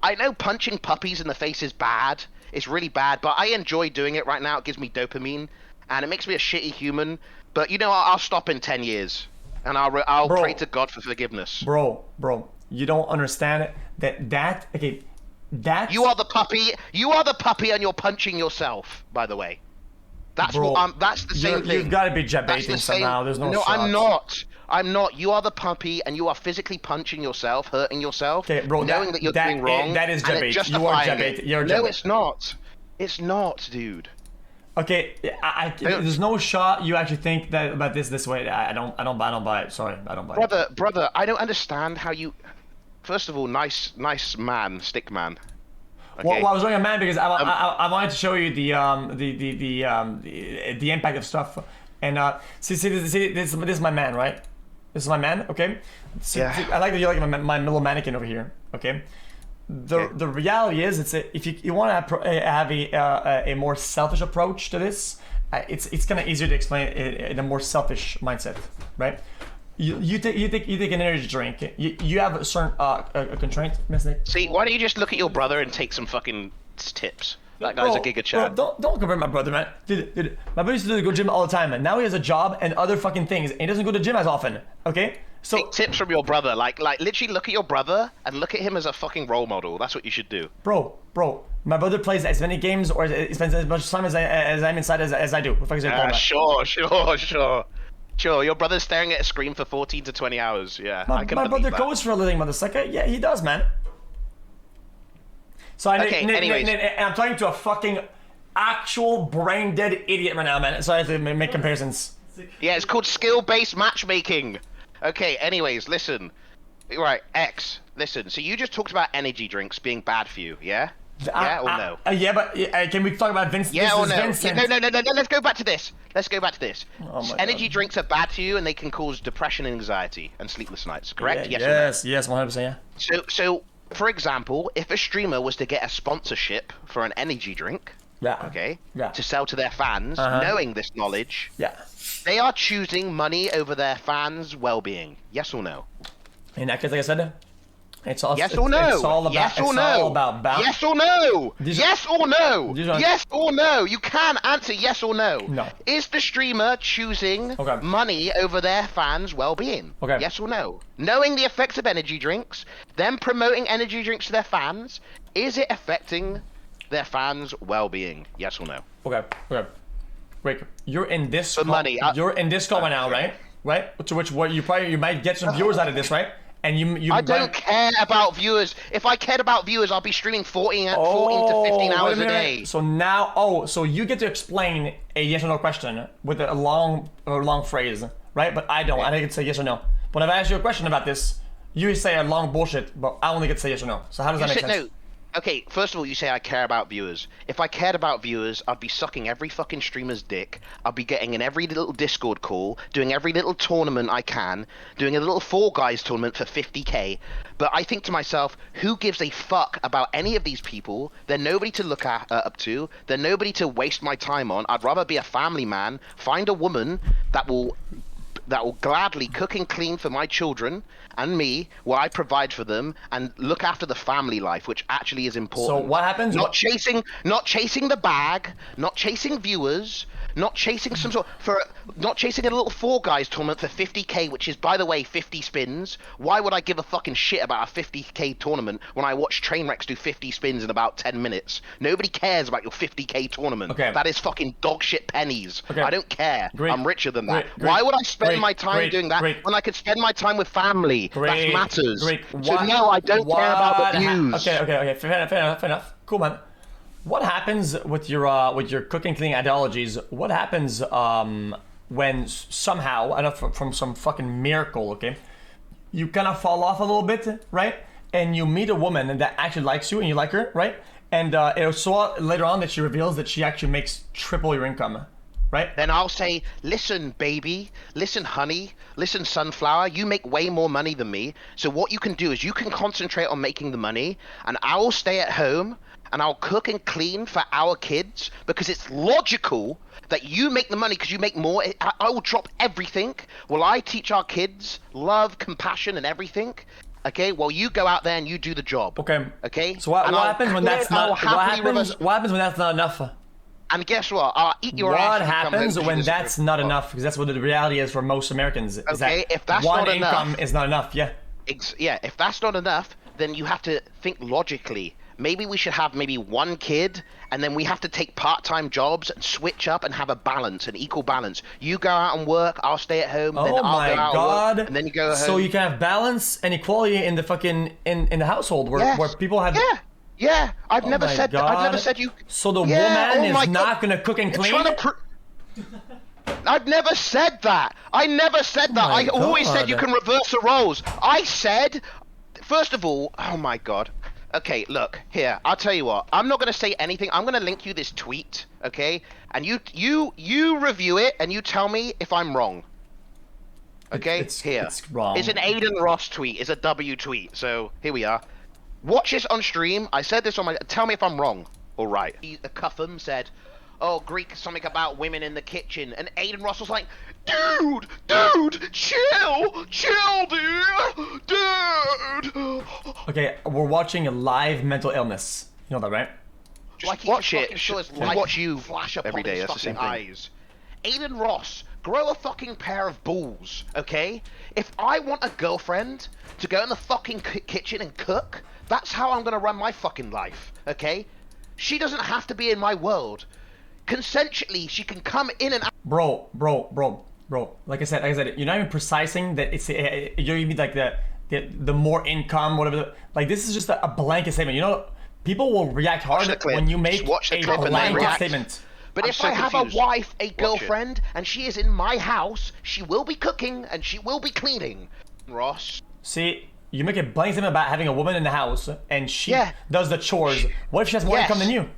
I know punching puppies in the face is bad. It's really bad, but I enjoy doing it right now. It gives me dopamine, and it makes me a shitty human. But you know, I'll stop in 10 years, and I'll pray to God for forgiveness. Bro, you don't understand that. Okay. You are the puppy. You are the puppy, and you're punching yourself. By the way, that's that's the same thing. You've got to be jet-baiting somehow. There's no. No, shots. I'm not. You are the puppy, and you are physically punching yourself, hurting yourself, knowing that you're doing wrong. That is jet-bait. You are jet-bait. No, it's not. It's not, dude. Okay, there's no shot you actually think that about this way. I don't buy it. Sorry, I don't buy it. Brother, I don't understand how you. First of all, nice man, stick man. Okay. Well, I was wearing a man because I wanted to show you the impact of stuff. And see, this is my man, right? This is my man, okay? See, I like that you like my little mannequin over here, okay? The reality is, if you want to have a more selfish approach to this, it's kind of easier to explain in a more selfish mindset, right? You take an energy drink. You have a certain a constraint, Miss Nick. See, why don't you just look at your brother and take some fucking tips? That guy's a giga chad. Bro, don't compare my brother, man. Dude, my brother used to go gym all the time, man. Now he has a job and other fucking things, and he doesn't go to gym as often. Okay, so take tips from your brother. Like literally look at your brother and look at him as a fucking role model. That's what you should do. Bro, my brother plays as many games or spends as much time as I'm inside as I do. What the fuck is Sure. Your brother's staring at a screen for 14 to 20 hours. Yeah, I can my believe brother that. codes for a living, motherfucker. Yeah, he does, man. So anyways, I'm talking to a fucking actual brain dead idiot right now, man. So I have to make comparisons. Yeah, it's called skill-based matchmaking. Okay, anyways, listen. Right, X, listen. So you just talked about energy drinks being bad for you, yeah? Yeah or no? Yeah, but can we talk about Vince? Yeah or no? Vincent. No. Let's go back to this. Oh my Energy God. drinks are bad for you, and they can cause depression and anxiety and sleepless nights. Correct? Yes. Yes, 100%. Yeah. So, for example, if a streamer was to get a sponsorship for an energy drink, Yeah. to sell to their fans, knowing this knowledge, they are choosing money over their fans' well-being. Yes or no? In that case, like I said, it's all yes or no. It's all about yes or no. all about balance. Yes or no. Yes or no. These are- Yes or no. You can answer yes or no. No. Is the streamer choosing money over their fans' well-being? Okay. Yes or no? Knowing the effects of energy drinks, them promoting energy drinks to their fans, is it affecting their fans' well-being? Yes or no? Okay. Wait, you're in this For money. You're in this call right now, right? Right? To which what you might get some viewers out of this, right? And you I don't care about viewers. If I cared about viewers, I'll be streaming 14 to 15 hours a day. So now, so you get to explain a yes or no question with a long phrase, right? But I don't. I get to say yes or no. But if I ask you a question about this, you say a long bullshit, but I only get to say yes or no. So how does that make sense? No. Okay, first of all, you say I care about viewers. If I cared about viewers, I'd be sucking every fucking streamer's dick. I'd be getting in every little Discord call, doing every little tournament I can, doing a little Fall Guys tournament for 50k. But I think to myself, who gives a fuck about any of these people? They're nobody to look up to. They're nobody to waste my time on. I'd rather be a family man, find a woman that will gladly cook and clean for my children and me, while I provide for them and look after the family life, which actually is important. So what happens? Not chasing the bag, not chasing viewers, not chasing not chasing a little Four Guys tournament for 50k, which is, by the way, 50 spins. Why would I give a fucking shit about a 50k tournament when I watch Trainwrecks do 50 spins in about 10 minutes? Nobody cares about your 50k tournament. Okay. That is fucking dog shit pennies. Okay. I don't care. Great. I'm richer than that. Great. Why would I spend my time Great. doing that Great. when I could spend my time with family? That matters. Great. So no, I don't care about the views. Okay. Fair enough. Cool, man. What happens with your cooking cleaning ideologies? What happens when somehow, I don't know, from some fucking miracle, okay, you kind of fall off a little bit, right? And you meet a woman that actually likes you and you like her, right? And it'll so later on that she reveals that she actually makes triple your income, right? Then I'll say, listen, baby, listen, honey, listen, sunflower, you make way more money than me. So what you can do is you can concentrate on making the money, and I will stay at home and I'll cook and clean for our kids, because it's logical that you make the money because you make more. I will drop everything. Will I teach our kids love, compassion, and everything? Okay, well, you go out there and you do the job. Okay. So what happens when that's not? What happens when that's not enough? And guess what? I'll eat your ass. What happens when that's not enough? Because that's what the reality is for most Americans. Is okay, that if that's one not income enough, is not enough. Yeah. Yeah. If that's not enough, then you have to think logically. Maybe we should have maybe one kid, and then we have to take part-time jobs and switch up and have a balance, an equal balance. You go out and work, I'll stay at home, then I'll go out and work, and then you go home. So you can have balance and equality in the fucking in the household where people have. Yeah. I've never said that. I've never said you. So the woman is not gonna cook and clean. I've never said that. I never said that. I always said you can reverse the roles. I said, first of all, oh my god. Okay, look, here, I'll tell you what. I'm not going to say anything. I'm going to link you this tweet, okay? And you review it, and you tell me if I'm wrong. Okay? It's wrong. It's an Aiden Ross tweet. It's a W tweet. So, here we are. Watch this on stream. I said this on my... Tell me if I'm wrong or right. The Cuffham said, oh, Greek, something about women in the kitchen. And Aiden Ross was like, dude, chill, dude. Okay, we're watching a live mental illness. You know that, right? Like watch it. Show us light watch you flash up every day. That's the same thing. Eyes. Aiden Ross, grow a fucking pair of balls, okay? If I want a girlfriend to go in the fucking kitchen and cook, that's how I'm gonna run my fucking life, okay? She doesn't have to be in my world. Consensually, she can come in and out. Bro. Like I said, you're not even precising that it's you're even like the more income, whatever. Like this is just a blanket statement. You know, people will react hard when you make a blanket statement. But if I have a wife, a girlfriend, and she is in my house, she will be cooking and she will be cleaning. Ross. See, you make a blanket statement about having a woman in the house and she does the chores. What if she has more income than you?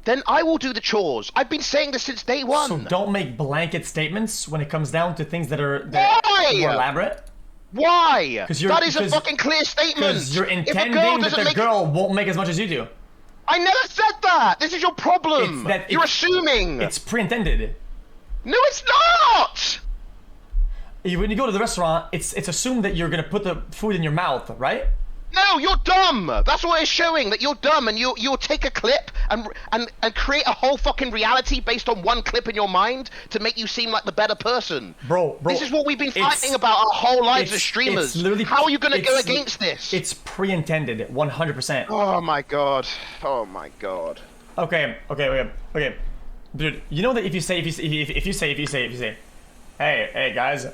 Then I will do the chores. I've been saying this since day one. So don't make blanket statements when it comes down to things that are more elaborate. Why? That is a fucking clear statement. Because you're intending that the girl won't make as much as you do. I never said that! This is your problem! You're assuming! It's pre-intended. No, it's not! When you go to the restaurant, it's assumed that you're gonna put the food in your mouth, right? No, you're dumb! That's what it's showing, that you're dumb, and you'll take a clip and create a whole fucking reality based on one clip in your mind to make you seem like the better person. Bro. This is what we've been fighting about our whole lives as streamers. How are you gonna go against this? It's pre-intended, 100%. Oh my god. Oh my god. Okay. Dude, you know that if you say, hey guys,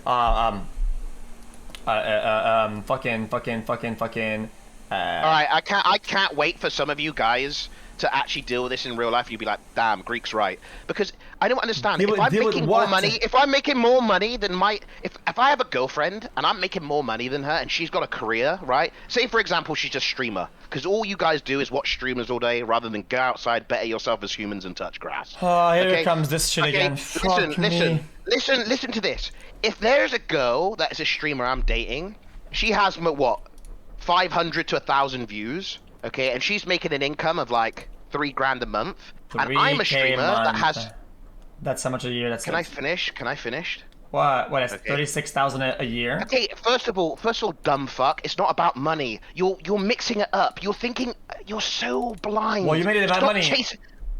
Alright, I can't wait for some of you guys to actually deal with this in real life. You'd be like, damn, Greek's right. Because I don't understand. If I'm making more money than if I have a girlfriend and I'm making more money than her and she's got a career, right? Say for example she's a streamer, because all you guys do is watch streamers all day rather than go outside, better yourself as humans and touch grass. Oh, here comes this shit again. Listen to this. If there's a girl that is a streamer I'm dating, she has what, 500 to 1,000 views, okay, and she's making an income of like $3 a month, and I'm a streamer that has. That's how much a year. Can I finish? What? That's 36,000 a year. Okay, first of all, dumb fuck. It's not about money. You're mixing it up. You're thinking. You're so blind. Well, you made it about money.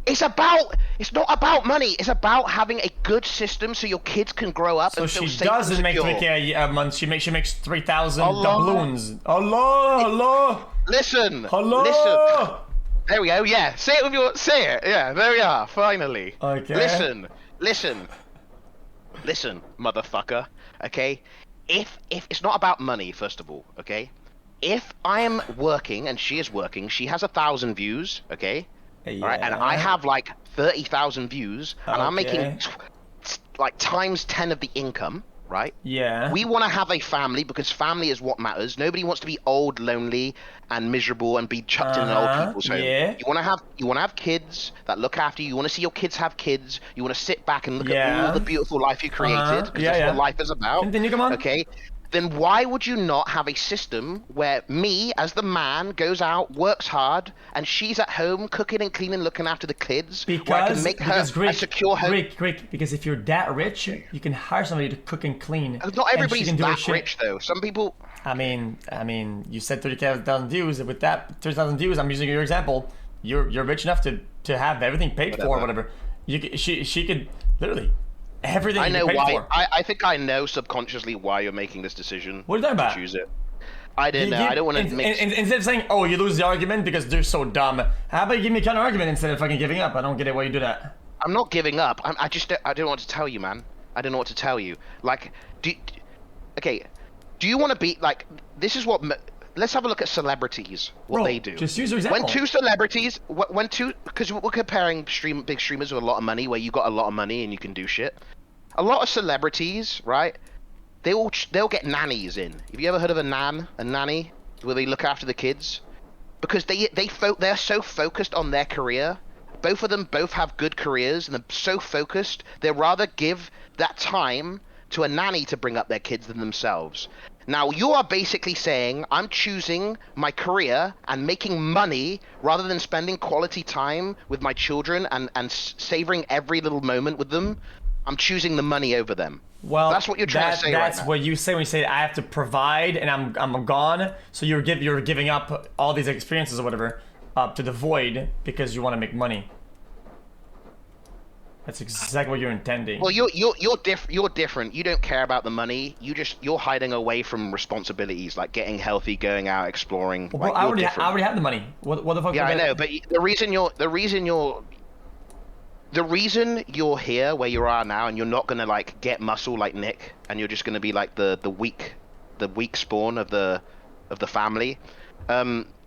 It's not about money. It's about having a good system so your kids can grow up and feel safe. So she doesn't make 3K a month. She makes 3,000 doubloons. Hello. Listen. There we go. Yeah. Say it. Yeah. There we are. Finally. Okay. Listen, motherfucker. Okay. If it's not about money, first of all. Okay. If I am working and she is working, she has 1,000 views. Okay. Yeah. All right, and I have like 30,000 views, and I'm making like times 10 of the income, right? Yeah. We want to have a family because family is what matters. Nobody wants to be old, lonely, and miserable and be chucked in an old people's home. Yeah. You want to have kids that look after you. You want to see your kids have kids. You want to sit back and look at all the beautiful life you created because that's what life is about. Continue, come on. Okay. Then why would you not have a system where me, as the man, goes out, works hard, and she's at home cooking and cleaning, looking after the kids, where I can make her a secure home? Greek, because if you're that rich, you can hire somebody to cook and clean. Not everybody's that rich, though. Some people... I mean, you said 30,000 views. With that 30,000 views, I'm using your example. You're rich enough to have everything paid for, whatever. She could literally... Everything I know why. I think I know subconsciously why you're making this decision. What are you talking about? Choose it. I don't know. I don't want to make. Instead of saying, "Oh, you lose the argument because they're so dumb," how about you give me a counter argument instead of fucking giving up? I don't get it. Why you do that? I'm not giving up. I don't know what to tell you, man. I don't know what to tell you. Like, do you want to be like? This is what. Let's have a look at celebrities. What they do. Just use your example. When two celebrities, because we're comparing big streamers with a lot of money, where you got a lot of money and you can do shit. A lot of celebrities, right? They'll get nannies in. Have you ever heard of a nanny, where they look after the kids? Because they're so focused on their career. Both of them have good careers, and they're so focused. They'd rather give that time to a nanny to bring up their kids than themselves. Now, you are basically saying I'm choosing my career and making money rather than spending quality time with my children and savoring every little moment with them. I'm choosing the money over them. Well, that's what you're trying to say right now. That's what you say when you say I have to provide and I'm gone. So you're giving up all these experiences or whatever to the void because you want to make money. That's exactly what you're intending. Well, you're different. You don't care about the money. You're hiding away from responsibilities like getting healthy, going out, exploring. Well, I already have the money. What the fuck? Yeah, I know. But the reason you're here where you are now, and you're not gonna like get muscle like Nick, and you're just gonna be like the weak spawn of the family,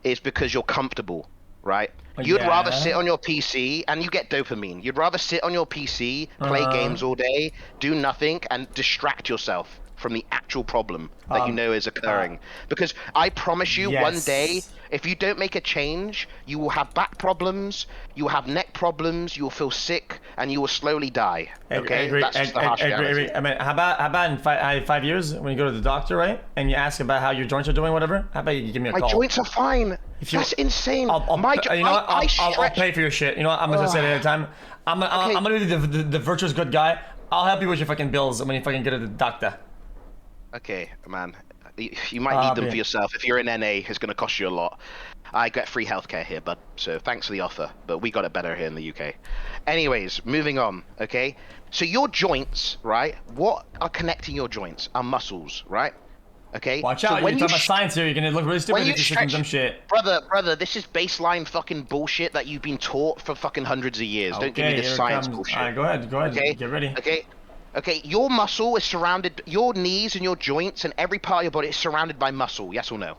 is because you're comfortable, right? You'd rather sit on your PC and you get dopamine. You'd rather sit on your PC, play games all day, do nothing, and distract yourself from the actual problem that you know is occurring. Because I promise you, one day, if you don't make a change, you will have back problems, you will have neck problems, you will feel sick, and you will slowly die. Okay, agree. That's just the harsh reality. I mean, how about in 5 years when you go to the doctor, right, and you ask about how your joints are doing, whatever? How about you give me a call? My joints are fine. That's insane. I'll pay for your shit. You know what? I'm gonna say it at a time. I'm gonna be the virtuous good guy. I'll help you with your fucking bills when you fucking get to the doctor. Okay, man. You might need them for yourself. If you're in NA, it's going to cost you a lot. I get free healthcare here, bud. So thanks for the offer. But we got it better here in the UK. Anyways, moving on, okay? So your joints, right? What are connecting your joints? Are muscles, right? Okay? Watch out, you're talking about science here. You're going to look really stupid if you say some shit. Brother, this is baseline fucking bullshit that you've been taught for fucking hundreds of years. Okay, don't give me this science bullshit. All right, go ahead. Okay? Get ready. Okay, your muscle is surrounded, your knees and your joints and every part of your body is surrounded by muscle, yes or no?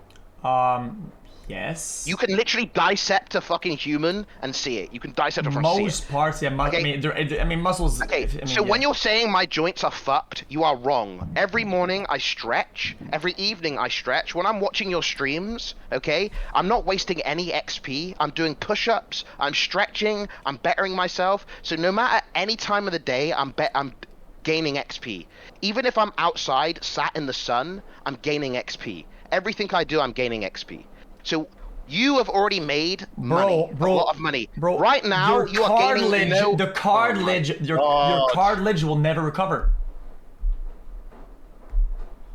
Yes. You can literally dissect a fucking human and see it. You can dissect it from most parts, yeah. Okay. I mean, muscles. Okay, when you're saying my joints are fucked, you are wrong. Every morning I stretch. Every evening I stretch. When I'm watching your streams, okay, I'm not wasting any XP. I'm doing push-ups. I'm stretching. I'm bettering myself. So no matter any time of the day, I'm gaining XP. Even if I'm outside, sat in the sun, I'm gaining XP. Everything I do, I'm gaining XP. So you have already made a lot of money. Bro, right now, you are gaining the cartilage. Your cartilage will never recover.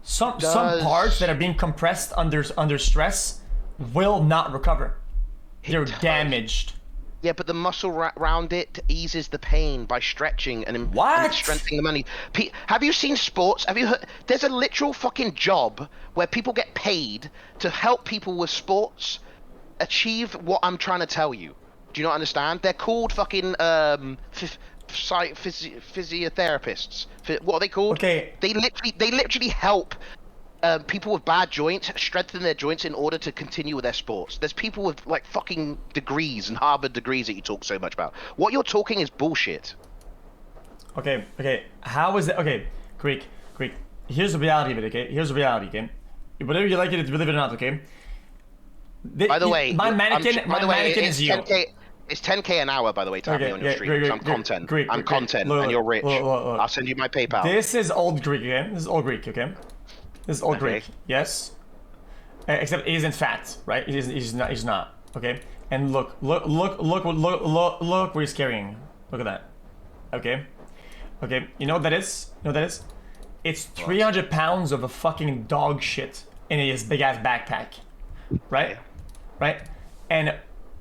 Some parts that are being compressed under stress will not recover. They're damaged. Yeah, but the muscle around it eases the pain by stretching and strengthening the money. Have you seen sports? Have you heard? There's a literal fucking job where people get paid to help people with sports achieve what I'm trying to tell you. Do you not understand? They're called fucking physiotherapists. What are they called? Okay. They literally help people with bad joints strengthen their joints in order to continue with their sports. There's people with like fucking degrees and Harvard degrees that you talk so much about. What you're talking is bullshit. Okay. How is it? Okay, Greek. Here's the reality of it. Okay. Here's the reality. Okay. Whatever you like it, believe it or not. Okay. By the way, my mannequin is you. It's 10k an hour, by the way, to have me on your stream. I'm content. I'm content, and you're rich. I'll send you my PayPal. This is old Greek. Okay. This is old Greek. Okay. This is all Greek, yes. Except he isn't fat, right? He's not. Okay. And look what he's carrying. Look at that. Okay. You know what that is? It's 300 pounds of a fucking dog shit in his big ass backpack, right? Right. And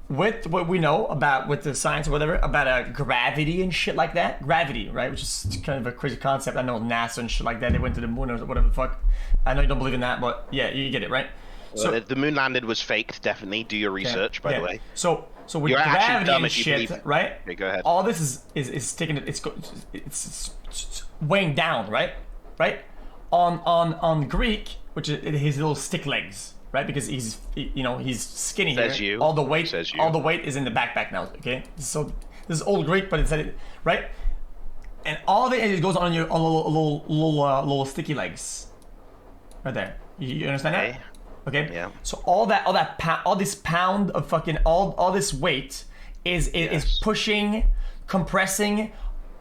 with what we know about with the science or whatever about gravity and shit like that, gravity, right? Which is kind of a crazy concept. I know NASA and shit like that. They went to the moon or whatever the fuck. I know you don't believe in that, but yeah, you get it, right? So the moon landing was faked. Definitely do your research, by the way. So with you're gravity and shit, right? Okay, go ahead. All this is taking it. It's weighing down, right? On Greek, which is his little stick legs. Right, because he's skinny here. All the weight is in the backpack now. Okay, so this is old Greek, but it's right, and all of it goes on your little sticky legs, right there. You understand that? Okay. Yeah. So all this pound of fucking all this weight is pushing, compressing,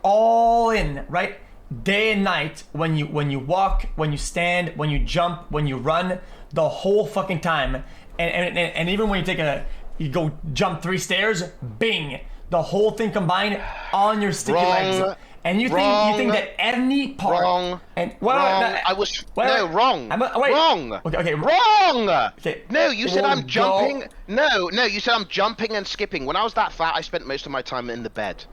all in, right? day and night, when you walk, when you stand, when you jump, when you run, the whole fucking time, and even when you go jump 3 stairs, bing, the whole thing combined on your sticky legs. And you think that any part wrong. Wrong. Okay. Wrong. Okay. No, you said I'm jumping. No, you said I'm jumping and skipping. When I was that fat, I spent most of my time in the bed.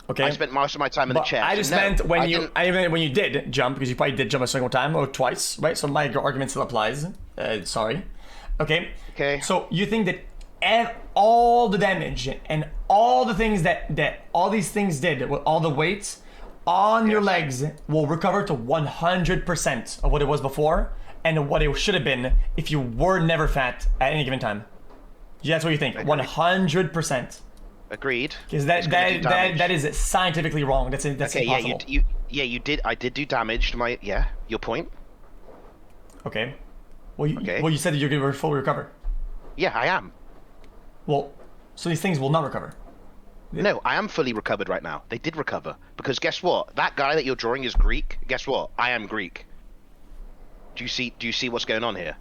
Okay. I spent most of my time in the chair. I just meant when you did jump, because you probably did jump a single time or twice, right? So my argument still applies. Sorry. Okay. Okay. So you think that all the damage and all the things that all these things did with all the weights on your legs will recover to 100% of what it was before and what it should have been if you were never fat at any given time. Yeah, that's what you think. 100%. Agreed. Because that is scientifically wrong. That's okay, impossible. You did. I did do damage to my. Yeah, your point. Okay. Well, you said that you're going to fully recover. Yeah, I am. Well, so these things will not recover. No, I am fully recovered right now. They did recover. Because guess what? That guy that you're drawing is Greek. Guess what? I am Greek. Do you see what's going on here?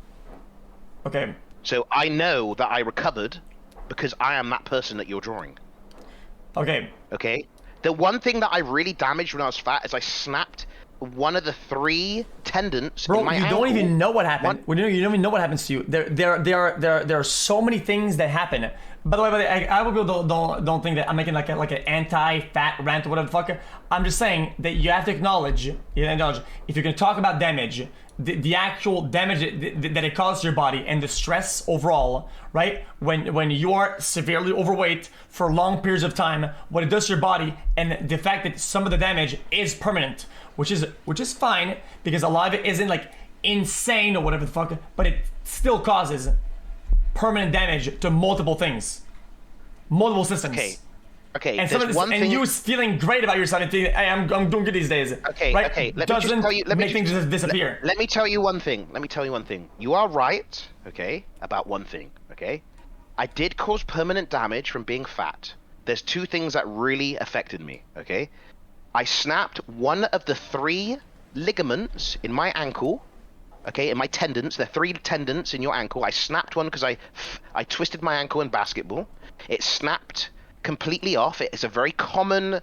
Okay. So I know that I recovered because I am that person that you're drawing. Okay. Okay? The one thing that I really damaged when I was fat is I snapped one of the 3 tendons in my ankle. Bro, you don't even know what happened. You don't even know what happens to you. There are so many things that happen. By the way, I hope people don't think that I'm making like an anti-fat rant or whatever the fuck. I'm just saying that you have to acknowledge if you're going to talk about damage, the actual damage that it causes your body and the stress overall, right? When you are severely overweight for long periods of time, what it does to your body, and the fact that some of the damage is permanent, which is fine because a lot of it isn't like insane or whatever the fuck, but it still causes permanent damage to multiple things, multiple systems. Okay. And some of this, and you feeling great about yourself and thinking, hey, I'm doing good these days. Okay. Right? Okay. Let me just disappear. Let me tell you one thing. You are right. Okay. About one thing. Okay. I did cause permanent damage from being fat. There's 2 things that really affected me. Okay. I snapped one of the 3 ligaments in my ankle. Okay, in my tendons. There are 3 tendons in your ankle. I snapped one because I twisted my ankle in basketball. It snapped completely off. It's a very common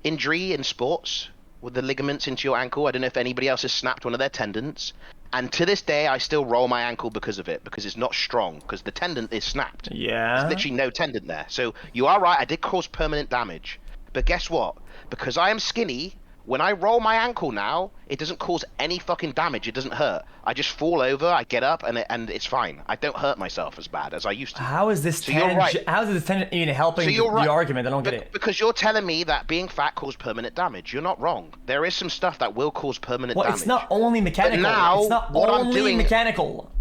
injury in sports with the ligaments into your ankle. I don't know if anybody else has snapped one of their tendons. And to this day, I still roll my ankle because of it, because it's not strong, because the tendon is snapped. Yeah. There's literally no tendon there. So you are right, I did cause permanent damage. But guess what? Because I am skinny, when I roll my ankle now, it doesn't cause any fucking damage. It doesn't hurt. I just fall over, I get up, and it's fine. I don't hurt myself as bad as I used to. How is this tendon even helping the argument? I don't get it. Because you're telling me that being fat caused permanent damage. You're not wrong. There is some stuff that will cause permanent damage. Well, it's not only mechanical. But now, it's not only mechanical.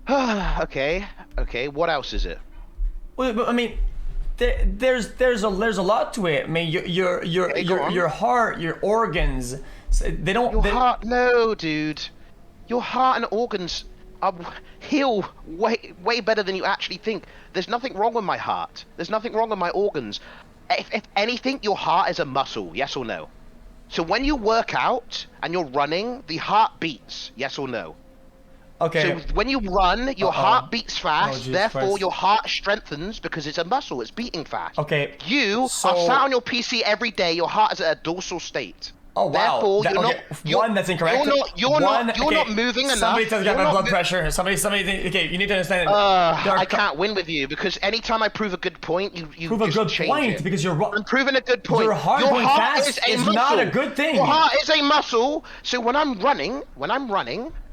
Okay. What else is it? Well, I mean, there's a lot to it. I mean, your heart, your organs, they don't. Heart, no, dude. Your heart and organs heal way better than you actually think. There's nothing wrong with my heart. There's nothing wrong with my organs. If anything, your heart is a muscle. Yes or no? So when you work out and you're running, the heart beats. Yes or no? Okay. So when you run, your heart beats fast, therefore Christ. your heart strengthens because it's a muscle, it's beating fast. Okay. You are sat on your PC every day, your heart is at a dorsal state. Oh wow! Therefore, that's incorrect. You're not moving enough. Somebody tells you about blood pressure. Somebody. Okay, you need to understand. I can't win with you because anytime I prove a good point, you prove a good point because you're wrong. I'm proving a good point. Your heart going fast is not a good thing. Your heart is a muscle. So when I'm running,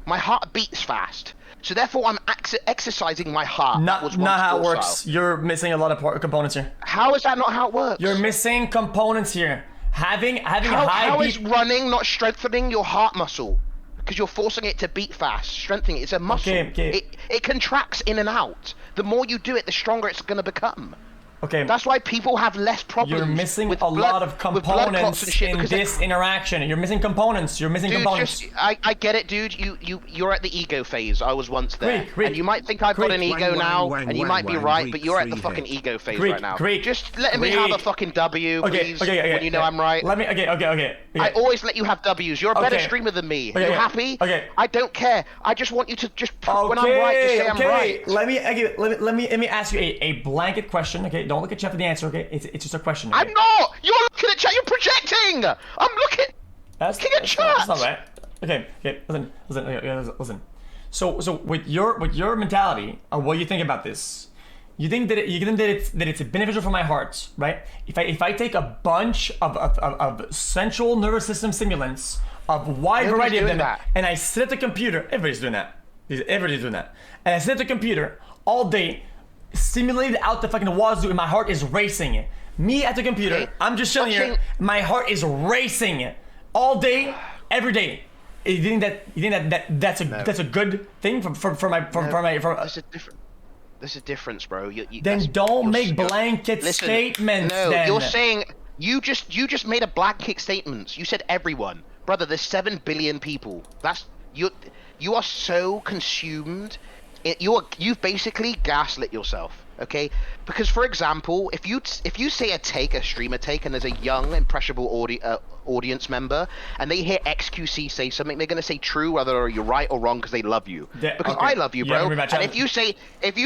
my heart beats fast. So therefore, I'm exercising my heart. Not how it works. You're missing a lot of components here. How is that not how it works? You're missing components here. Having how is running not strengthening your heart muscle? Because you're forcing it to beat fast, strengthening it. It's a muscle. Okay. It contracts in and out. The more you do it, the stronger it's going to become. Okay. That's why people have less problems. You're missing with a lot of components and shit in this interaction. You're missing components. You're missing components. I get it, dude. You're at the ego phase. I was once there. Greek. And you might think I've got an ego now, and you might be right, but you're at the fucking ego phase right now. Just let me have a fucking W, please, when you know I'm right. Let me, okay. I always let you have W's. You're a better streamer than me. Are you happy? Okay. I don't care. I just want you to just, when I'm right, just say I'm right. Let me ask you a blanket question, okay? Don't look at chat for the answer, okay? It's just a question. Okay? I'm not! You're looking at chat, you're projecting! I'm looking at chat! That's not right. Okay, listen. So with your mentality, what do you think about this? You think that it's beneficial for my heart, right? If I take a bunch of central nervous system stimulants, of wide variety of them, and I sit at the computer, everybody's doing that. And I sit at the computer all day, stimulated out the fucking wazoo, and my heart is racing. Me at the computer, I'm just chilling here. My heart is racing all day, every day. You think that's a good thing for my? There's a difference, bro. Then don't make blanket statements. No, then. You're saying you just made a blanket statement. You said everyone, brother. There's 7 billion people. That's you. You are so consumed. You've basically gaslit yourself. Okay, because for example, if you say a streamer take, and there's a young impressionable audience member, and they hear xQc say something, they're gonna say true whether you're right or wrong because they love you. Because I love you, bro. And if you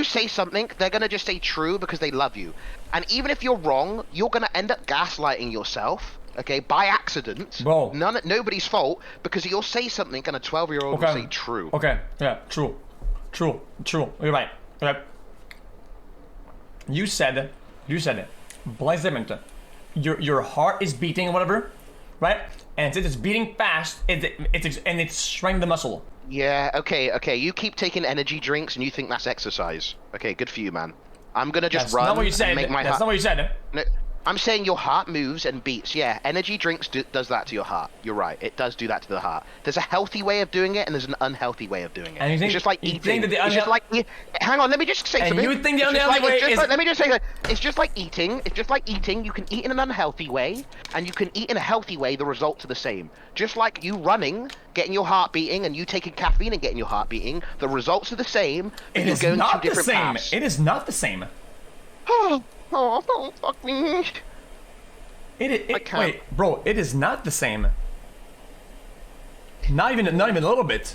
say something, they're gonna just say true because they love you. And even if you're wrong, you're gonna end up gaslighting yourself. Okay, by accident. Bro. Nobody's fault, because you'll say something and a 12-year-old will say true. Okay, yeah, true. You're right. Okay. You said it. Blank statement. Your heart is beating, whatever, right? And since it's beating fast, it's strengthening the muscle. Yeah. Okay. You keep taking energy drinks, and you think that's exercise. Okay, good for you, man. I'm gonna just run. That's not what you said. That's not what you said. No, I'm saying your heart moves and beats. Yeah, energy drinks does that to your heart. You're right. It does do that to the heart. There's a healthy way of doing it, and there's an unhealthy way of doing it. And it's just like eating. It's just like hang on. Let me just say something. And you think the unhealthy way is? Let me just say that it's just like eating. It's just like eating. You can eat in an unhealthy way, and you can eat in a healthy way. The results are the same. Just like you running, getting your heart beating, and you taking caffeine and getting your heart beating, the results are the same. But you're going two different paths. It is not the same. Oh, fuck me. Wait, bro, it is not the same. Not even a little bit.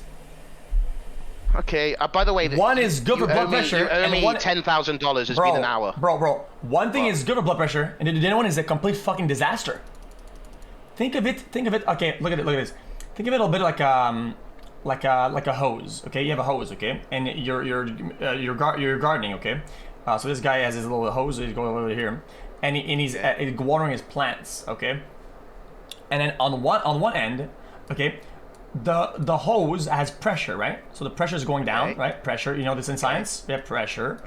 Okay, by the way, one is good for blood pressure, you owe me $10,000 has been an hour. Bro, one thing is good for blood pressure, and the other one is a complete fucking disaster. Think of it, okay, look at this. Think of it a little bit like a hose, okay? You have a hose, okay? And you're gardening, okay? So this guy has his little hose, he's going over here. And he's watering his plants, okay? And then on one end, okay, the hose has pressure, right? So the pressure is going down, right? Pressure, you know this in science? Yeah, pressure.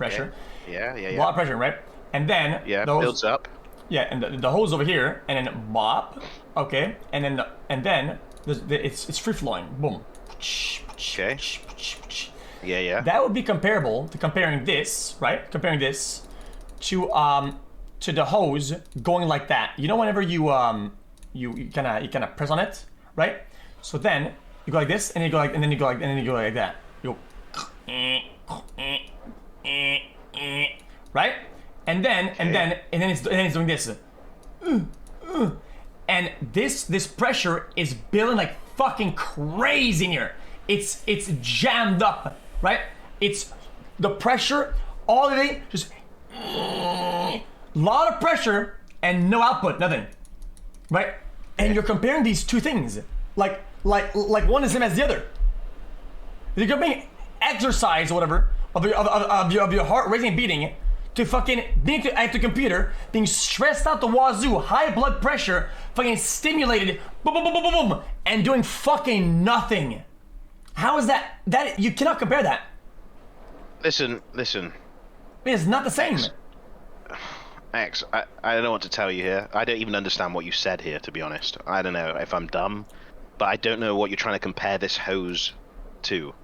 Yeah. A lot of pressure, right? And then builds up. Yeah, and the hose over here, and then bop, okay, and then it's free flowing, boom. Okay. Yeah. That would be comparable to comparing this, right? Comparing this to the hose going like that. You know, whenever you kind of press on it, right? So then you go like this, and then you go like that. You go, right? And then it's doing this. And this pressure is building like fucking crazy in here. It's jammed up, right? It's the pressure all the way, just lot of pressure and no output, nothing, right? And you're comparing these two things, like one is the same as the other. You're comparing exercise or whatever of your heart racing and beating to fucking being at the computer, being stressed out the wazoo, high blood pressure, fucking stimulated, boom, and doing fucking nothing. How is that? That you cannot compare that. Listen. It's not the same. X, I don't know what to tell you here. I don't even understand what you said here, to be honest. I don't know if I'm dumb, but I don't know what you're trying to compare this hose to.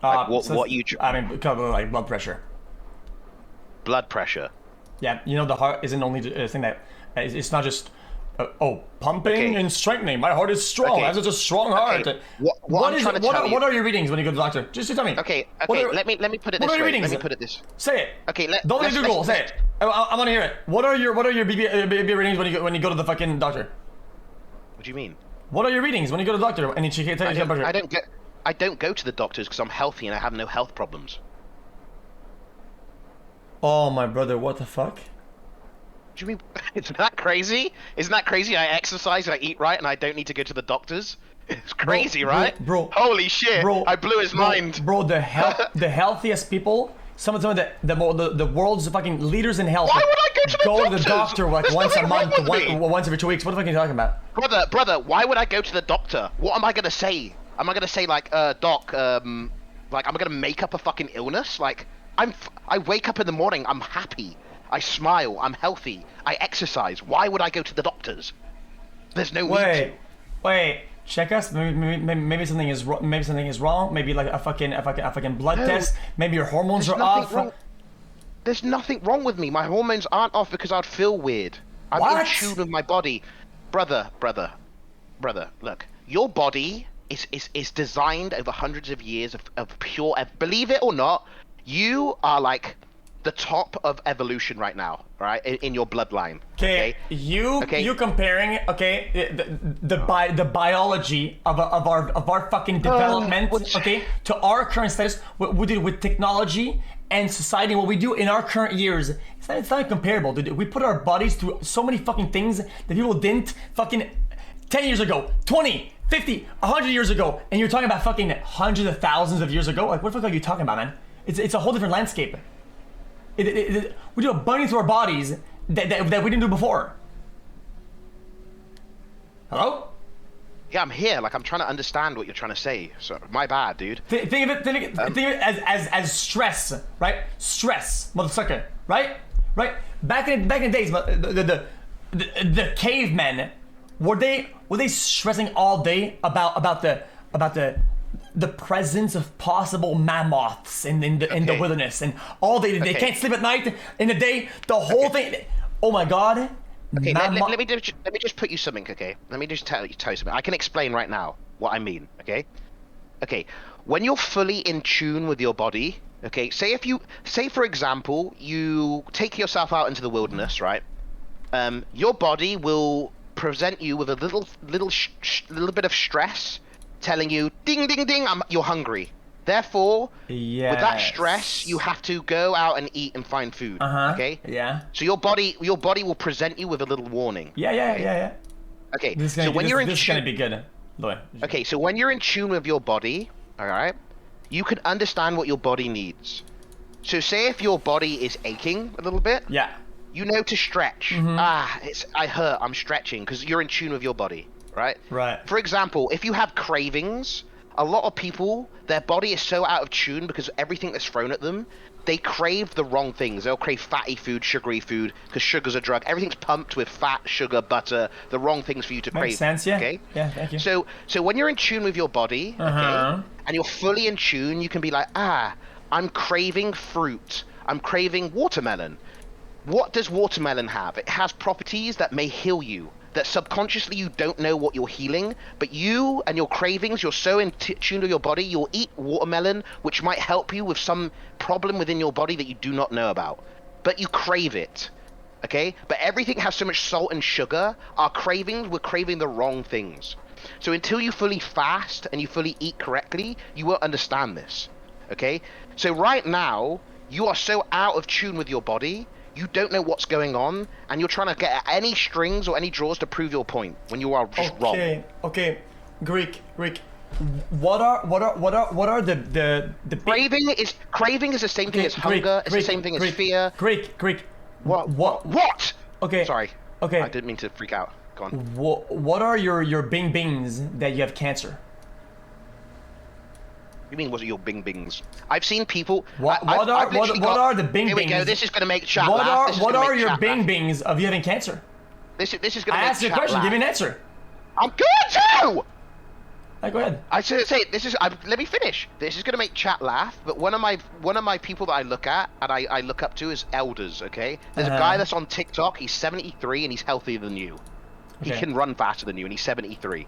Like, what you? I mean, like blood pressure. Blood pressure. Yeah, you know the heart isn't only a thing that it's not just pumping and strengthening. My heart is strong. I have such a strong heart. Okay. What are your readings when you go to the doctor? Just tell me. Okay. Let me put it this way. What are your readings? Let me put it this. Say it. Okay. Don't let Google. Say it. I want to hear it. What are your BB readings when you go to the fucking doctor? What do you mean? What are your readings when you go to the doctor and you take your temperature? I don't go to the doctors because I'm healthy and I have no health problems. Oh my brother, what the fuck? What do you mean? Isn't that crazy? Isn't that crazy? I exercise, I eat right, and I don't need to go to the doctors. It's crazy, right? Bro. Holy shit! Bro, I blew his mind. Bro, the healthiest people, some of the world's fucking leaders in health. Why would I go to the doctor like once a month, once every 2 weeks? What the fuck are you talking about? Brother, why would I go to the doctor? What am I gonna say? Am I gonna say like, doc, like, am I gonna make up a fucking illness? Like, I wake up in the morning, I'm happy. I smile, I'm healthy, I exercise. Why would I go to the doctors? There's no need. Wait, check us. Maybe something is wrong. Maybe something is wrong. Maybe like a fucking blood test. Maybe your hormones are off. There's nothing wrong with me. My hormones aren't off because I'd feel weird. I'm in tune with my body. Brother, look. Your body is designed over hundreds of years of pure... Believe it or not, you are like the top of evolution right now, right? In your bloodline. Okay. You comparing the biology of our fucking development, to our current status, what we do with technology and society, what we do in our current years. It's not comparable, dude. We put our bodies through so many fucking things that people didn't fucking 10 years ago, 20, 50, 100 years ago, and you're talking about fucking hundreds of thousands of years ago. Like, what the fuck are you talking about, man? It's a whole different landscape. We do a bunny to our bodies that we didn't do before. Hello? Yeah, I'm here. Like, I'm trying to understand what you're trying to say. So, my bad, dude. Think of it as stress, right? Stress, motherfucker, right? Right? Back in the days, the cavemen, were they stressing all day about the presence of possible mammoths in the wilderness, and all day they can't sleep at night, in the day the whole thing. Oh my god. Okay, let me just put you something, okay? Let me just tell you something. I can explain right now what I mean, okay? Okay, when you're fully in tune with your body, okay, say for example, you take yourself out into the wilderness, right? Your body will present you with a little bit of stress, telling you, ding, ding, ding, you're hungry. Therefore, with that stress, you have to go out and eat and find food. Okay? Yeah. So your body will present you with a little warning. Yeah. Okay. So when you're in this is gonna be good. Okay. So when you're in tune with your body, all right, you can understand what your body needs. So say if your body is aching a little bit. Yeah. You know to stretch. I hurt. I'm stretching because you're in tune with your body, right? Right. For example, if you have cravings. A lot of people, their body is so out of tune because everything that's thrown at them, they crave the wrong things. They'll crave fatty food, sugary food, because sugar's a drug. Everything's pumped with fat, sugar, butter, the wrong things for you to crave. Makes sense, yeah. Okay? Yeah, thank you. So when you're in tune with your body, okay, and you're fully in tune, you can be like, I'm craving fruit. I'm craving watermelon. What does watermelon have? It has properties that may heal you. That subconsciously you don't know what you're healing, but you and your cravings, you're so in tune to your body, you'll eat watermelon, which might help you with some problem within your body that you do not know about. But you crave it, okay? But everything has so much salt and sugar. Our cravings, we're craving the wrong things. So until you fully fast and you fully eat correctly, you won't understand this, okay? So right now, you are so out of tune with your body, you don't know what's going on, and you're trying to get any strings or any draws to prove your point when you are just wrong. Okay. Greek. What are the craving is the same thing as hunger. It's the same thing as fear. Greek. What? Okay. Sorry. Okay. I didn't mean to freak out. Go on. What are your bing bings that you have cancer? You mean, was it your bing bings? I've seen people. What are the bing bings? Here we go. This is going to make chat laugh. What are your bing bings of you having cancer? This is going to make chat laugh. I asked you a question. Give me an answer. I'm going to. Go ahead. I say this is. Let me finish. This is gonna make chat laugh. But one of my people that I look at and I look up to is elders. Okay. There's a guy that's on TikTok. He's 73 and he's healthier than you. He can run faster than you and he's 73.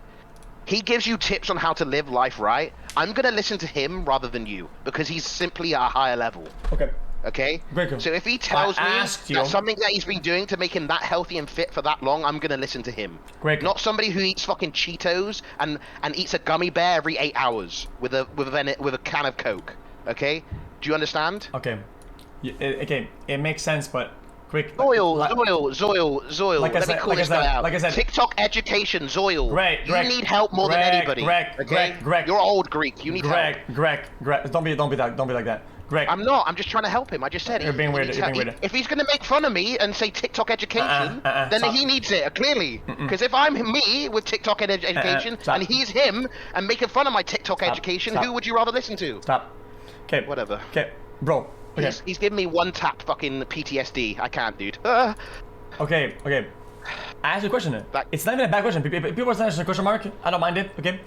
He gives you tips on how to live life right. I'm gonna listen to him rather than you because he's simply at a higher level. Okay. Okay. Great. So if he tells me that's something that he's been doing to make him that healthy and fit for that long, I'm gonna listen to him. Great. Not somebody who eats fucking Cheetos and eats a gummy bear every 8 hours with a can of Coke. Okay. Do you understand? Okay. Okay. It makes sense, but quick. Zoil. Like I said, TikTok education, Zoil. Greg, you need help more than anybody. Greg. You're old Greek. You need help. Greg. Don't be like that. Greg. I'm not. I'm just trying to help him. I just said You're being weird. If he's going to make fun of me and say TikTok education, then he needs it, clearly. Because if I'm me with TikTok education and he's him and making fun of my TikTok education, who would you rather listen to? Stop. Okay. Whatever. Okay. Bro. Okay. He's giving me one tap fucking PTSD. I can't, dude. Okay. I asked you a question. It's not even a bad question. People are saying it's a question mark. I don't mind it. Okay.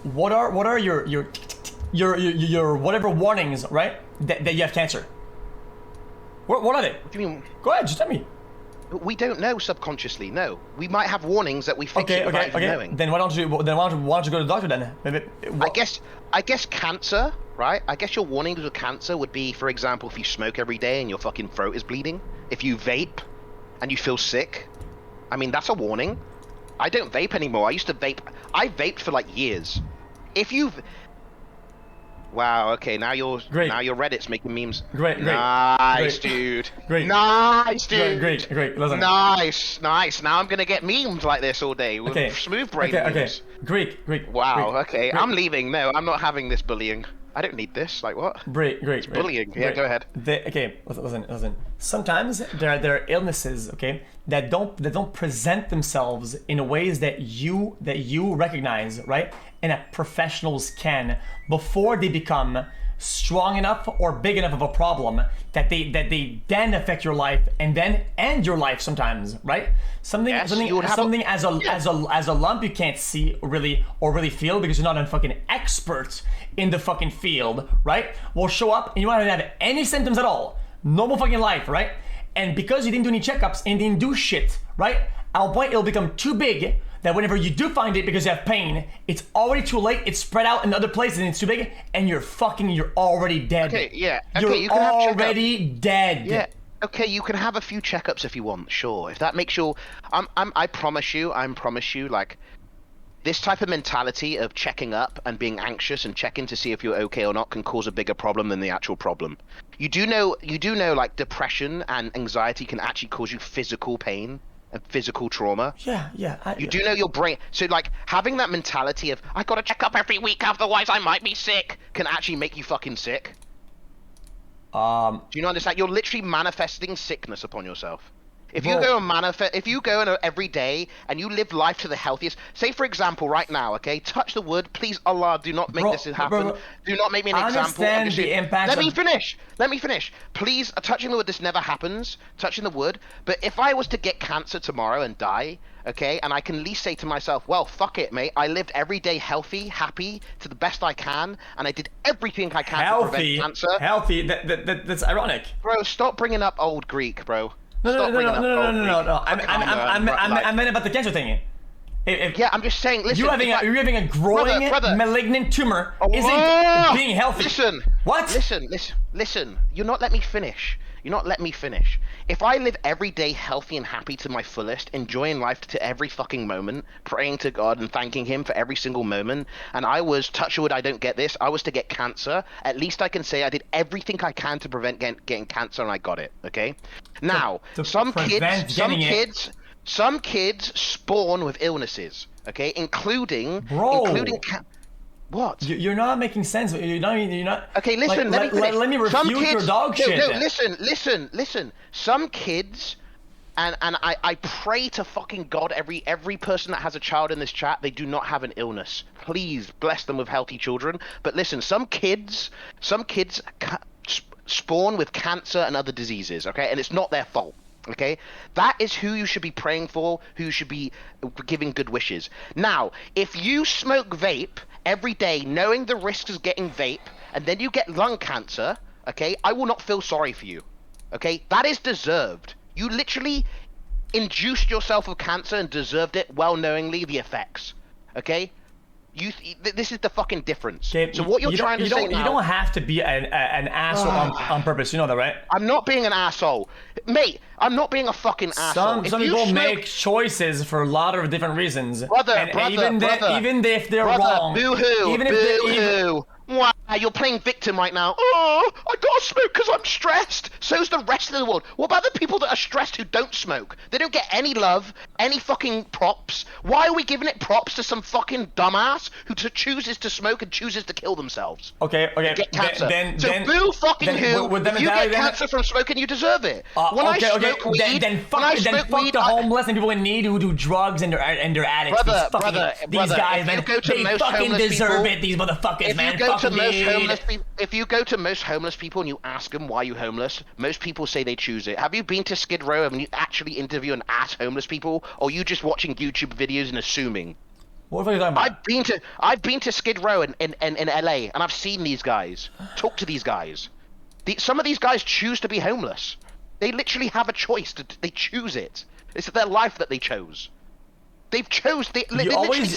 What are your whatever warnings, right? That you have cancer. What are they? What do you mean? Go ahead, just tell me. We don't know subconsciously. No, we might have warnings that we fix without even knowing. Then why don't you go to the doctor then? Maybe. I guess cancer, right? I guess your warnings with cancer would be, for example, if you smoke every day and your fucking throat is bleeding. If you vape and you feel sick, I mean that's a warning. I don't vape anymore. I used to vape. I vaped for like years. If you've Wow, okay, now your Reddit's making memes. Great. Nice, dude. Great. Nice, dude. Great. Listen. Nice. Now I'm gonna get memes like this all day with smooth brain memes. Great. Wow, okay. I'm leaving. No, I'm not having this bullying. I don't need this. Like what? Great. It's bullying. Yeah, go ahead. Listen. Sometimes there are illnesses, okay, that don't present themselves in ways that you recognize, right? And that professionals can before they become strong enough or big enough of a problem that they then affect your life and then end your life sometimes, right? Something as a lump you can't see really feel because you're not a fucking expert in the fucking field, right? Will show up and you won't have any symptoms at all. Normal fucking life, right? And because you didn't do any checkups and didn't do shit, right? At a point it'll become too big that whenever you do find it because you have pain, it's already too late, it's spread out in other places and it's too big, and you're already dead. Okay, yeah. Okay, you're you can already dead. Yeah. Okay, you can have a few checkups if you want, sure. If that makes you I promise you, like this type of mentality of checking up and being anxious and checking to see if you're okay or not can cause a bigger problem than the actual problem. You do know like depression and anxiety can actually cause you physical pain and physical trauma. Yeah. You do know your brain. So like having that mentality of I gotta check up every week, otherwise I might be sick, can actually make you fucking sick. Do you not understand? You're literally manifesting sickness upon yourself. If you go every day and you live life to the healthiest, say for example right now, okay, touch the wood, please Allah, do not make this happen. Do not make me an example. Let me finish. Please, touching the wood, this never happens, touching the wood, but if I was to get cancer tomorrow and die, okay, and I can at least say to myself, well, fuck it, mate, I lived every day healthy, happy, to the best I can, and I did everything I can to prevent cancer. Healthy, that's ironic. Bro, stop bringing up old Greek, bro. No. I meant about the cancer thing. Yeah, I'm just saying. Listen, you're having a growing malignant tumor. Isn't being healthy? Listen. What? Listen. You're not letting me finish. If I live every day healthy and happy to my fullest, enjoying life to every fucking moment, praying to God and thanking Him for every single moment, and I was, touch wood, I don't get this, I was to get cancer, at least I can say I did everything I can to prevent getting cancer and I got it, okay? Now, some kids spawn with illnesses, okay? Including what? You're not making sense. You're not. Okay, listen. Let me refute your dog shit. No, listen. Some kids, and I pray to fucking God every person that has a child in this chat, they do not have an illness. Please bless them with healthy children. But listen, some kids spawn with cancer and other diseases. Okay, and it's not their fault. Okay, that is who you should be praying for, who you should be giving good wishes. Now, if you smoke vape every day, knowing the risks of getting vape, and then you get lung cancer, okay, I will not feel sorry for you. Okay, that is deserved. You literally induced yourself with cancer and deserved it, well knowingly the effects. Okay. This is the fucking difference. Okay, so what you're trying to say now... You don't have to be an asshole on purpose. You know that, right? I'm not being an asshole. Mate, I'm not being a fucking asshole. Some people make choices for a lot of different reasons. Brother, even if they're wrong. Boo-hoo, boo-hoo. Wow, you're playing victim right now. Oh, I gotta smoke because I'm stressed. So's the rest of the world. What about the people that are stressed who don't smoke? They don't get any love, any fucking props. Why are we giving it props to some fucking dumbass who chooses to smoke and chooses to kill themselves? Okay. Get cancer. Boo fucking who? If you get cancer from smoking, you deserve it. When Fuck the homeless and people in need who do drugs and they're addicts. These guys, man, they fucking deserve it. These motherfuckers, man. If you go to most homeless people and you ask them why you homeless, most people say they choose it. Have you been to Skid Row and you actually interview and ask homeless people, or are you just watching YouTube videos and assuming? What are you talking about? I've been to Skid Row in LA, and I've seen these guys. Talk to these guys. Some of these guys choose to be homeless. They literally have a choice. They choose it. It's their life that they chose. They've chose.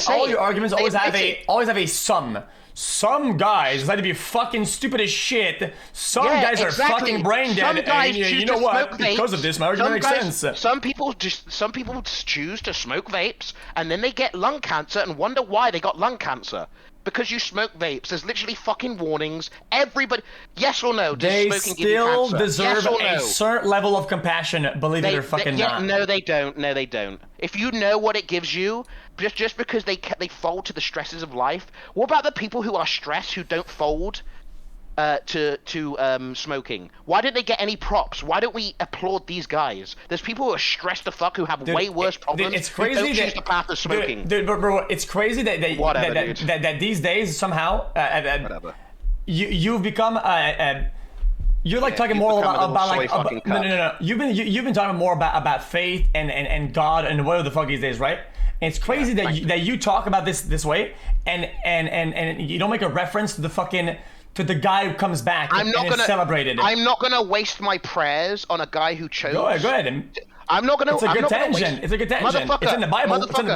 All your arguments always have a sum. Some guys decide to be fucking stupid as shit. Some guys are fucking brain dead. Some guys you know what? Because of this, my argument makes sense. Some people choose to smoke vapes, and then they get lung cancer and wonder why they got lung cancer. Because you smoke vapes. There's literally fucking warnings. Everybody, yes or no? They still deserve a certain level of compassion. Believe it or fucking not. No, they don't. No, they don't. If you know what it gives you, just because they fold to the stresses of life. What about the people who are stressed who don't fold to smoking? Why didn't they get any props? Why don't we applaud these guys? There's people who are stressed the fuck who have way worse problems. It's crazy who don't choose the path of smoking. Bro, it's crazy that these days somehow you've become you're like talking more about like no. You've been talking more about faith and God and whatever the fuck these days, right? And it's crazy that you talk about this way and you don't make a reference to the fucking to the guy who comes back and is celebrated. I'm not gonna waste my prayers on a guy who chose. Go ahead. I'm not gonna. It's a good tangent. It's a good tangent. It's in the Bible.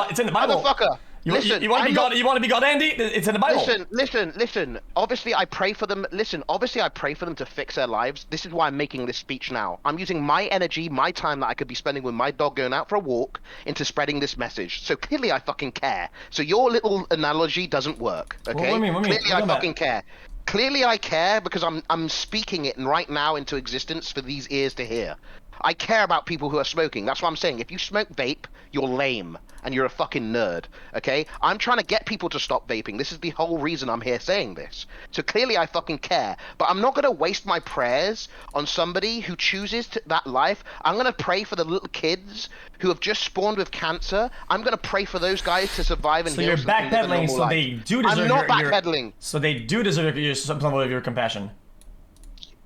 It's in the Bible. Motherfucker. Listen, you want to be God? You want to be God, Andy? It's in the Bible. Listen. Obviously, I pray for them. Obviously, I pray for them to fix their lives. This is why I'm making this speech now. I'm using my energy, my time that I could be spending with my dog going out for a walk into spreading this message. So clearly, I fucking care. So your little analogy doesn't work. Okay? Clearly, I fucking care. Clearly, I care because I'm speaking it right now into existence for these ears to hear. I care about people who are smoking. That's what I'm saying. If you smoke vape, you're lame and you're a fucking nerd, okay? I'm trying to get people to stop vaping. This is the whole reason I'm here saying this. So clearly I fucking care. But I'm not going to waste my prayers on somebody who chooses that life. I'm going to pray for the little kids who have just spawned with cancer. I'm going to pray for those guys to survive and heal. So you're backpedaling, so they do deserve I'm not backpedaling. So they do deserve some level of your compassion.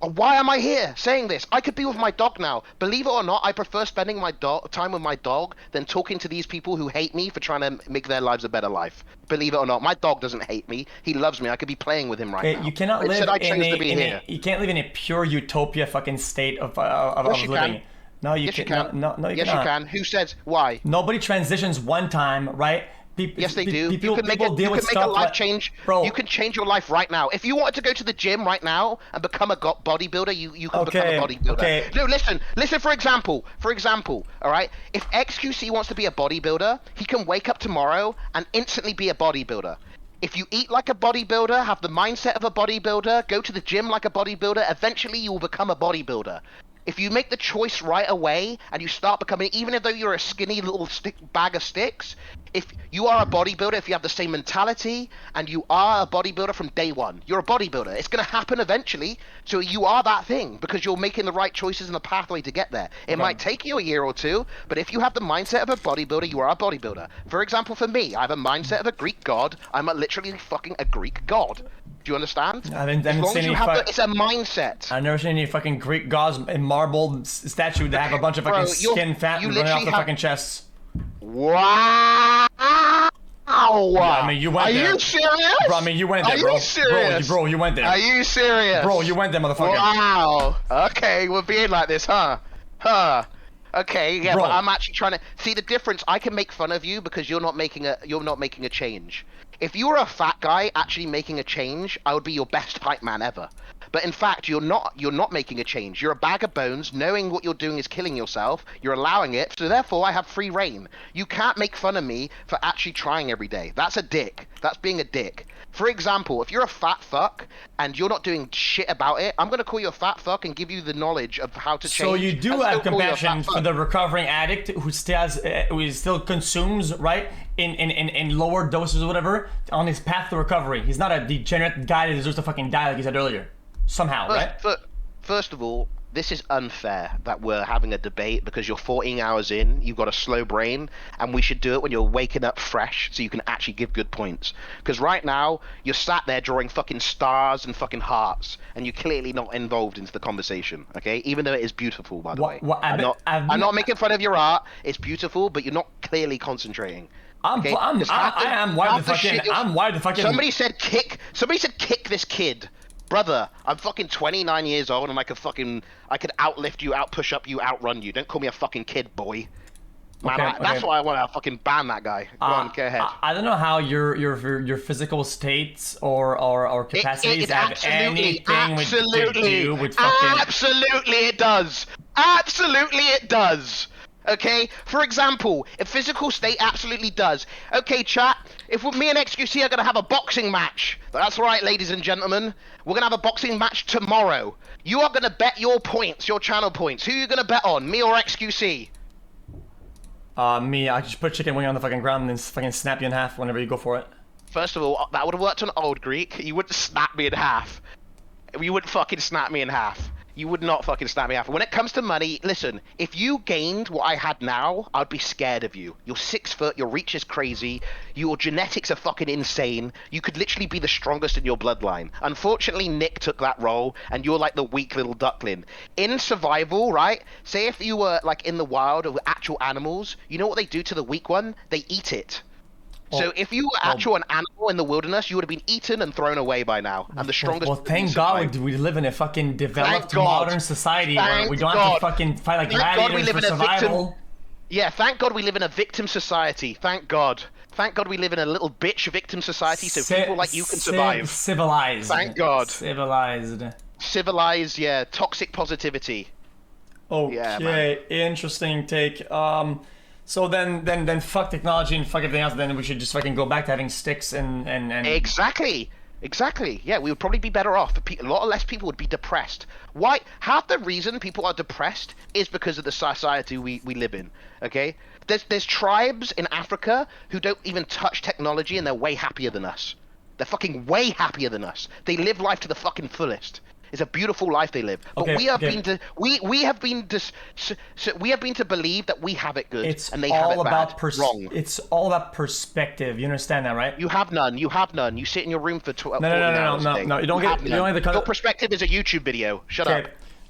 Why am I here saying this? I could be with my dog now. Believe it or not, I prefer spending my time with my dog than talking to these people who hate me for trying to make their lives a better life. Believe it or not, my dog doesn't hate me. He loves me. I could be playing with him right now. You cannot live you can't live in a pure utopia fucking state of living. No, you can't. No, you can. Who says why? Nobody transitions one time, right? Yes, they do. You can make a life change. Bro. You can change your life right now. If you wanted to go to the gym right now and become a bodybuilder, you can become a bodybuilder. Okay. No, listen. For example, all right? If xQc wants to be a bodybuilder, he can wake up tomorrow and instantly be a bodybuilder. If you eat like a bodybuilder, have the mindset of a bodybuilder, go to the gym like a bodybuilder, eventually you will become a bodybuilder. If you make the choice right away and you start becoming, even though you're a skinny little bag of sticks, if you are a bodybuilder, if you have the same mentality and you are a bodybuilder from day one, you're a bodybuilder. It's going to happen eventually. So you are that thing because you're making the right choices and the pathway to get there. It might take you a year or two, but if you have the mindset of a bodybuilder, you are a bodybuilder. For example, for me, I have a mindset of a Greek god. I'm literally fucking a Greek god. Do you understand? I haven't As long seen as you any have it's a mindset. I've never seen any fucking Greek gods in marble statue that have a bunch of fucking skin fat running off the fucking chests. Wow! I mean, you went there. Are you serious? Bro, I mean, you went there, Are bro. you serious? Bro, you went there. Are you serious? Bro, you went there, motherfucker. Wow. Okay, we're being like this, huh? Okay, yeah, Bro. but I'm actually trying to see the difference. I can make fun of you because you're not making a change. If you were a fat guy actually making a change, I would be your best hype man ever. But in fact, you're not making a change. You're a bag of bones, knowing what you're doing is killing yourself. You're allowing it, so therefore I have free reign. You can't make fun of me for actually trying every day. That's a dick. That's being a dick. For example, if you're a fat fuck and you're not doing shit about it, I'm gonna call you a fat fuck and give you the knowledge of how to change. So you do have compassion for the recovering addict who still consumes, right, in lower doses or whatever, on his path to recovery. He's not a degenerate guy that deserves to fucking die like you said earlier. Somehow, right? First of all, this is unfair that we're having a debate because you're 14 hours in, you've got a slow brain, and we should do it when you're waking up fresh so you can actually give good points. Because right now, you're sat there drawing fucking stars and fucking hearts, and you're clearly not involved into the conversation, okay? Even though it is beautiful, by the way. I'm not making fun of your art, it's beautiful, but you're not clearly concentrating. Okay? I'm wide the fucking... Somebody said kick this kid. Brother, I'm fucking 29 years old and I could outlift you, outpush up you, outrun you. Don't call me a fucking kid, boy. Man, that's why I want to fucking ban that guy. Go on, go ahead. I don't know how your physical states or capacities have anything to do with fucking... Absolutely it does. Absolutely it does. Okay? For example, a physical state absolutely does. Okay, chat, if me and xQc are going to have a boxing match, that's right, ladies and gentlemen, we're going to have a boxing match tomorrow. You are going to bet your points, your channel points. Who are you going to bet on, me or xQc? Me. I just put a chicken wing on the fucking ground and then fucking snap you in half whenever you go for it. First of all, that would have worked on Old Greek. You wouldn't snap me in half. You wouldn't fucking snap me in half. You would not fucking snap me off. When it comes to money, listen, if you gained what I had now, I'd be scared of you. You're 6 foot, your reach is crazy, your genetics are fucking insane. You could literally be the strongest in your bloodline. Unfortunately, Nick took that role, and you're like the weak little duckling. In survival, right, say if you were like in the wild with actual animals, you know what they do to the weak one? They eat it. So if you were actual an animal in the wilderness, you would have been eaten and thrown away by now. And the strongest. Well, thank God we live in a fucking developed modern society where we don't have to fucking fight like gladiators for survival. Yeah, thank God we live in a victim society. Thank God. Thank God we live in a little bitch victim society so people like you can survive. Civilized. Thank God. Civilized, yeah. Toxic positivity. Okay, interesting take. So then fuck technology and fuck everything else, then we should just fucking go back to having sticks and... Exactly. Yeah, we would probably be better off. A lot less people would be depressed. Why? Half the reason people are depressed is because of the society we live in, okay? There's tribes in Africa who don't even touch technology and they're way happier than us. They're fucking way happier than us. They live life to the fucking fullest. It's a beautiful life they live, but we have been to believe that we have it good and they have it bad. Wrong. It's all about perspective. You understand that, right? You have none. You sit in your room for 12 hours. No. You don't get the Your perspective is a YouTube video. Shut up.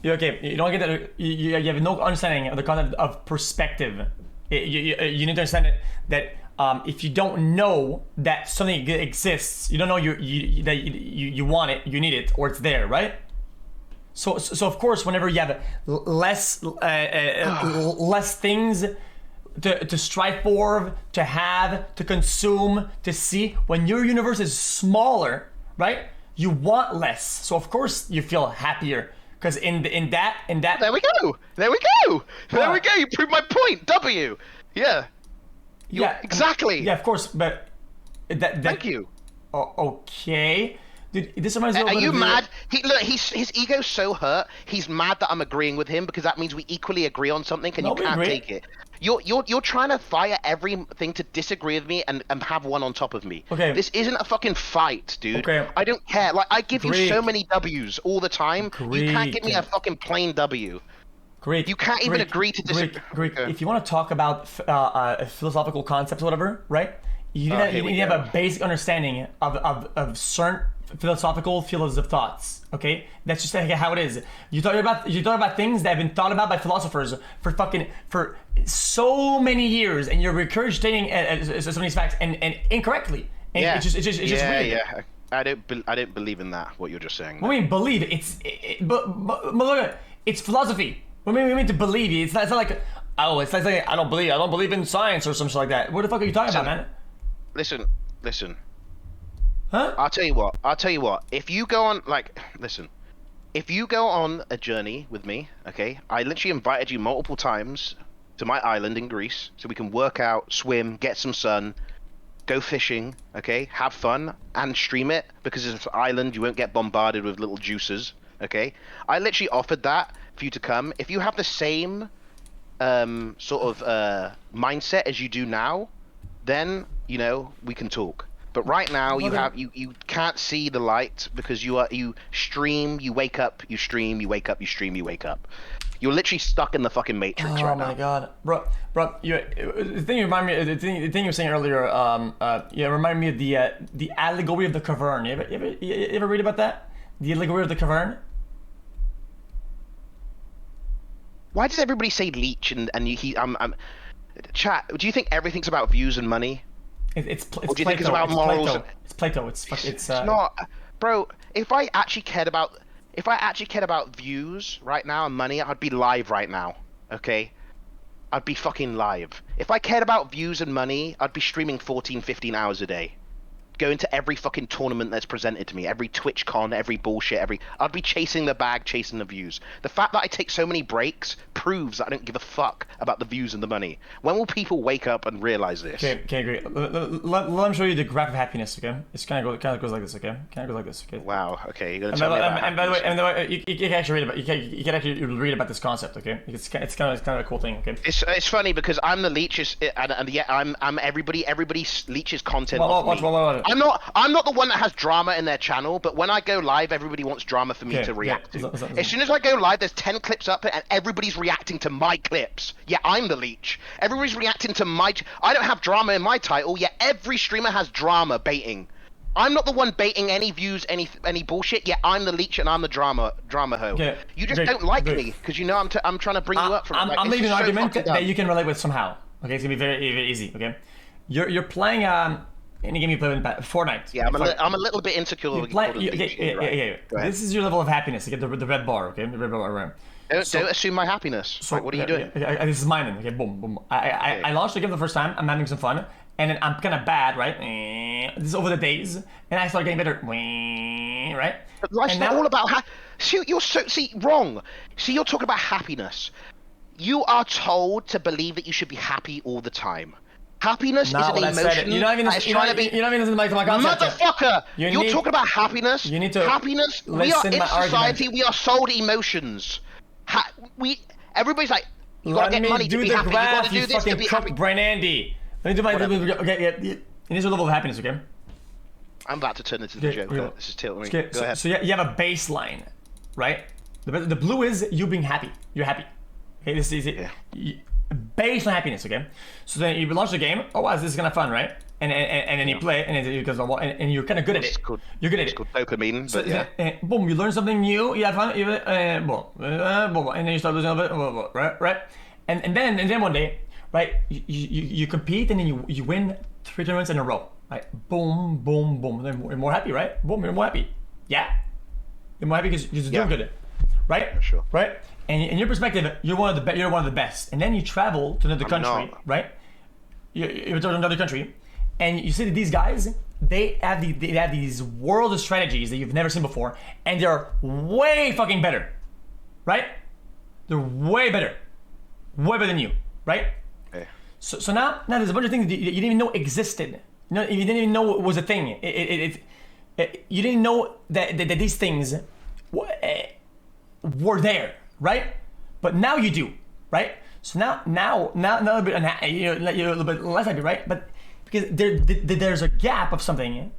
Okay. You don't get that. You have no understanding of the concept of perspective. You need to understand that. If you don't know that something exists, you don't know that you want it, you need it, or it's there, right? So of course, whenever you have less things to strive for, to have, to consume, to see, when your universe is smaller, right? You want less. So of course you feel happier. Because in that. There we go. You proved my point. W. Yeah. Yeah, exactly. Yeah, of course, but Thank you. Okay. Dude, this reminds me of... Are you mad? His ego's so hurt. He's mad that I'm agreeing with him because that means we equally agree on something and you can't take it. You're trying to fire everything to disagree with me and have one on top of me. Okay. This isn't a fucking fight, dude. Okay. I don't care. Like, I give you so many W's all the time. You can't give me a fucking plain W. Greek. You can't even agree to disagree. Greek. If you want to talk about philosophical concepts or whatever, right? You need to have a basic understanding of certain philosophical fields of thoughts. Okay, that's just like how it is. You talk about things that have been thought about by philosophers for so many years, and you're regurgitating some of these facts and incorrectly. And Yeah, it's just weird. yeah. I don't believe in that. What you're just saying. What do you mean believe? But look, it's philosophy. What do you mean to believe? It's not like, oh, it's like saying I don't believe in science or something like that. What the fuck are you talking about, man? Listen. Huh? I'll tell you what. If you go on if you go on a journey with me, okay? I literally invited you multiple times to my island in Greece so we can work out, swim, get some sun, go fishing, okay? Have fun and stream it because it's an island. You won't get bombarded with little juicers, okay? I literally offered that for you to come. If you have the same sort of mindset as you do now, then we can talk. But right now you can't see the light because you stream, you wake up, you stream, you wake up, you stream, you wake up. You're literally stuck in the fucking matrix right now. Oh my god, bro, the thing you remind me, the thing you were saying earlier, reminded me of the allegory of the cavern. You ever read about that? The allegory of the cavern. Why does everybody say leech and chat? Do you think everything's about views and money? It's or do you think it's about morals? It's Plato. It's not, bro. If I actually cared about views right now and money, I'd be live right now. Okay, I'd be fucking live. If I cared about views and money, I'd be streaming 14, 15 hours a day. Going to every fucking tournament that's presented to me, every TwitchCon, every bullshit, I'd be chasing the bag, chasing the views. The fact that I take so many breaks proves that I don't give a fuck about the views and the money. When will people wake up and realize this? Okay, great. Let me show you the graph of happiness, okay? It's kind of goes like this, okay? Okay. Wow. Okay, you're gonna tell me about and by the way, you can actually read about you can actually read about this concept, okay? It's kind of a cool thing, okay? It's funny because I'm the leech's, and yet I'm everybody leeches content. Watch. I'm not the one that has drama in their channel, but when I go live, everybody wants drama for me to react to. As soon as I go live, there's 10 clips up and everybody's reacting to my clips. Yeah, I'm the leech. Everybody's reacting to my... I don't have drama in my title, yet every streamer has drama baiting. I'm not the one baiting any views, any bullshit, yet I'm the leech and I'm the drama hoe. Okay, you just don't like me, because I'm trying to bring you up from it. I'm making an argument that you can relate with somehow. Okay, it's gonna be very, very easy, okay? You're playing... any game you play with Fortnite. Yeah, I'm a little bit insecure. Yeah. This is your level of happiness. You get the red bar, okay? The red bar around. Don't assume my happiness. So, what are you doing? This is mine then. Okay, boom. I launched the game the first time. I'm having some fun, and then I'm kind of bad, right? This is over the days, and I start getting better, right? But life's not all about wrong. See, you're talking about happiness. You are told to believe that you should be happy all the time. Happiness is an emotion. You're not even listening to my concept. Motherfucker! You're talking about happiness. You need to happiness. We are in society. We are sold emotions. Everybody's like, you gotta get money to be happy. You gotta do this to be happy. Brain Andy. Let me do my. Okay. It is a level of happiness, okay? I'm about to turn this into a joke. This is tilting me. Go ahead. So you have a baseline, right? The blue is you being happy. You're happy. Okay, this is it. Yeah. Baseline happiness, okay? So then you launch the game. Oh wow, this is kind of fun, right? And then you play, and it goes and you're kind of good at it. You're good at it. It's called dopamine. But yeah. Boom, you learn something new. You have fun. And then you start losing a little bit, right? And then one day, right? You compete, and then you win 3 tournaments in a row, right? Boom. Then you're more happy, right? Boom, you're more happy. Yeah. You're more happy because you're doing good, right? Yeah, sure. Right. And in your perspective, you're one of the best. And then you travel to another country, right? You're to another country, and you see that these guys, they have these world of strategies that you've never seen before, and they're way fucking better, right? They're way better than you, right? Okay. So now there's a bunch of things that you didn't even know existed. You didn't even know it was a thing. You didn't know that these things were there. Right, but now you do, right? So now a little bit you're a little bit less happy, right? But because there's a gap of something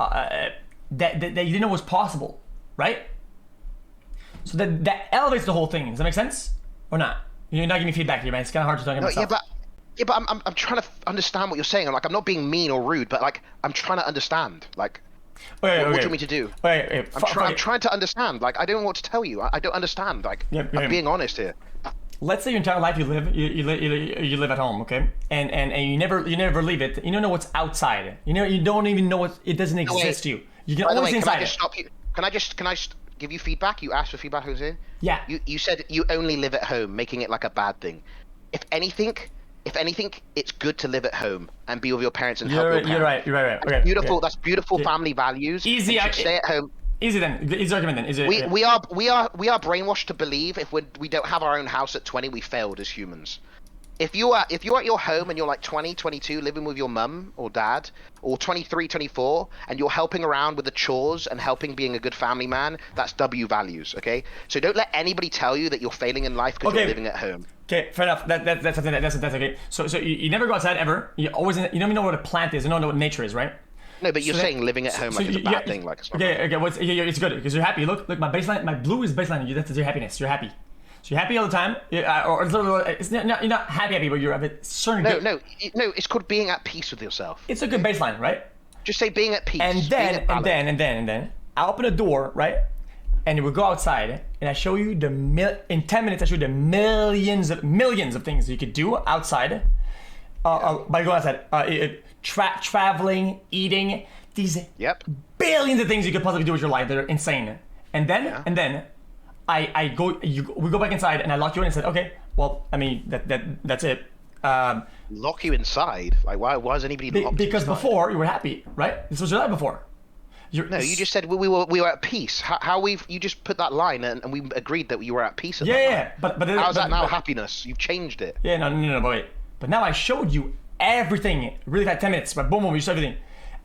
that you didn't know was possible, right? So that elevates the whole thing. Does that make sense or not? You're not giving me feedback here, man. It's kind of hard to talk about stuff. Yeah, but I'm trying to understand what you're saying. I'm not being mean or rude, but like I'm trying to understand. Like Okay, What do you want me to do? Okay, I'm trying to understand. Like, I don't know what to tell you. I don't understand. Like, I'm being honest here. Let's say your entire life you live at home, okay, and you never leave it. You don't know what's outside. You don't even know it doesn't exist to you. You can only see inside. Can I just stop you? Can I just give you feedback? You asked for feedback, Jose. Yeah. You said you only live at home, making it like a bad thing. If anything, it's good to live at home and be with your parents and help your parents. You're right. That's okay. Beautiful. That's beautiful family values. Easy. You should stay at home. Easy then. Easy argument then. Is it? We are brainwashed to believe if we don't have our own house at 20, we failed as humans. If you're at your home and you're like 20, 22, living with your mum or dad, or 23, 24, and you're helping around with the chores and helping being a good family man, that's W values, okay? So don't let anybody tell you that you're failing in life because you're living at home. Okay, fair enough. That's okay. So you never go outside ever. You don't even know what a plant is. You don't know what nature is, right? No, but you're saying living at home like it's a bad thing, like it's not. Okay. It's good because you're happy. Look, my baseline, my blue is baseline. That's your happiness. You're happy. So you're happy all the time, or it's not, you're not happy, but you're a bit certain. No, it's called being at peace with yourself. It's a good baseline, right? Just say being at peace. And then, I open a door, right? And we go outside, and I show you in 10 minutes. I show you the millions of things you could do outside. By going outside, traveling, eating, these billions of things you could possibly do with your life that are insane. And then. we go back inside and I lock you in and said, okay, well, I mean, that's it. Lock you inside? Like, why is anybody locked Because inside? before you were happy, right? This was your life before. You just said we were at peace. You just put that line and we agreed that you were at peace. But how's that now happiness? You've changed it. Yeah, no, but wait. But now I showed you everything, really fast 10 minutes, but boom, you saw everything.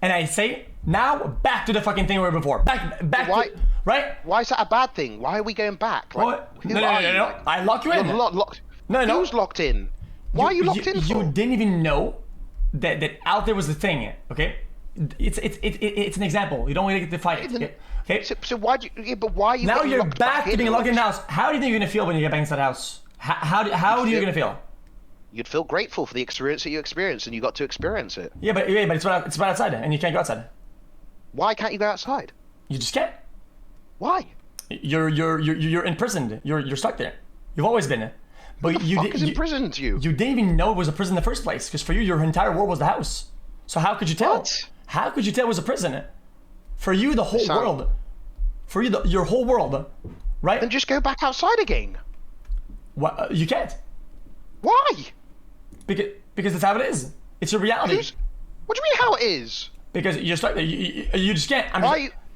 And I say, now back to the fucking thing we were before. Back to, right? Why is that a bad thing? Why are we going back? Like, what? No. I lock you in. Locked. No. Who's locked in? Why are you locked in for? You didn't even know that out there was the thing, okay? It's an example. You don't want to get to fight it. Okay? So why do you? Yeah, but why are you? Now you're back to being locked in the house. How do you think you're gonna feel when you get back inside the house? How are you gonna feel? You'd feel grateful for the experience that you experienced, and you got to experience it. Yeah, but it's right outside, and you can't go outside. Why can't you go outside? You just can't. Why? You're imprisoned. You're stuck there. You've always been. But Who the fuck has imprisoned you? You didn't even know it was a prison in the first place, because for you, your entire world was the house. So how could you tell? What? How could you tell it was a prison? For you, the whole world. For you, your whole world, right? Then just go back outside again. What? You can't. Why? Because that's how it is. It's your reality. What do you mean how it is? Because you're stuck there. You just can't.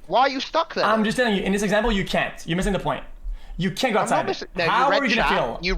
Why are you stuck there? I'm just telling you. In this example, you can't. You're missing the point. You can't go outside. How are you gonna feel? You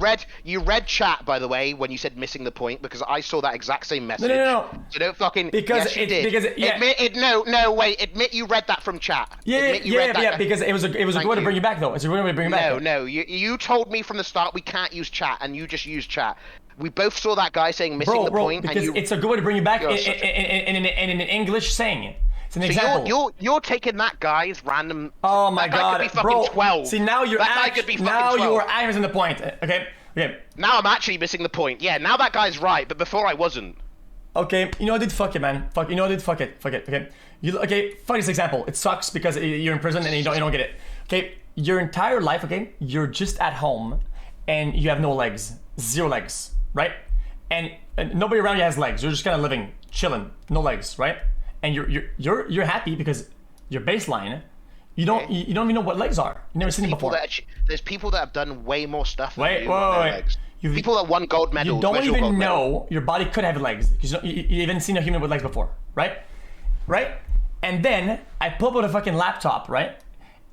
read chat, by the way, when you said missing the point, because I saw that exact same message. No. So don't fucking. Because yes, you did. Admit you read that from chat. Yeah. Because it was a good way to bring you back, though. It's a good way to bring you back. No. You told me from the start we can't use chat, and you just used chat. We both saw that guy saying missing the point. Because it's a good way to bring you back in an English saying. It's an example. You're taking that guy's random. Oh my God, guy could be fucking 12. See, now you're missing the point. Okay. Now I'm actually missing the point. Yeah, now that guy's right, but before I wasn't. Okay, you know what, dude? Fuck it, man. Fuck it. Okay. Fuck this example. It sucks because you're in prison and you don't get it. Okay, your entire life, okay, you're just at home, and you have no legs, 0 legs, right? And nobody around you has legs. You're just kind of living, chilling, no legs, right? And you're happy because your baseline, you don't even know what legs are. You never seen them before. There's people that have done way more stuff than wait. legs. People that won gold medals. You don't even know your body could have legs because you haven't seen a human with legs before, right? And then I pull up with a fucking laptop, right?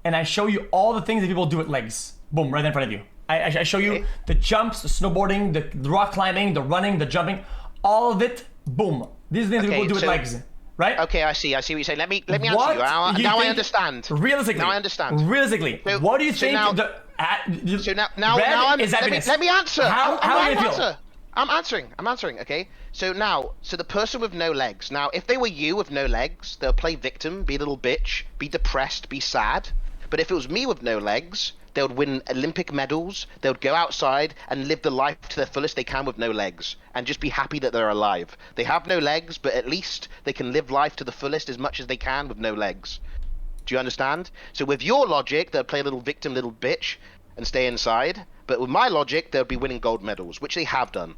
And I show you all the things that people do with legs. Boom, right in front of you. I show you the jumps, the snowboarding, the rock climbing, the running, the jumping, all of it. Boom. These are things people do with legs. Right? Okay, I see what you're saying. Let me answer you. Now I understand. Realistically. Now I understand. Realistically. So, what do you think? Now is happiness. Let me answer. How are you gonna feel? I'm answering. Okay. So the person with no legs. Now, if they were you with no legs, they'll play victim, be a little bitch, be depressed, be sad. But if it was me with no legs, they would win Olympic medals. They would go outside and live the life to their fullest they can with no legs, and just be happy that they're alive. They have no legs, but at least they can live life to the fullest as much as they can with no legs. Do you understand? So with your logic, they'll play a little victim, little bitch, and stay inside. But with my logic, they'll be winning gold medals, which they have done.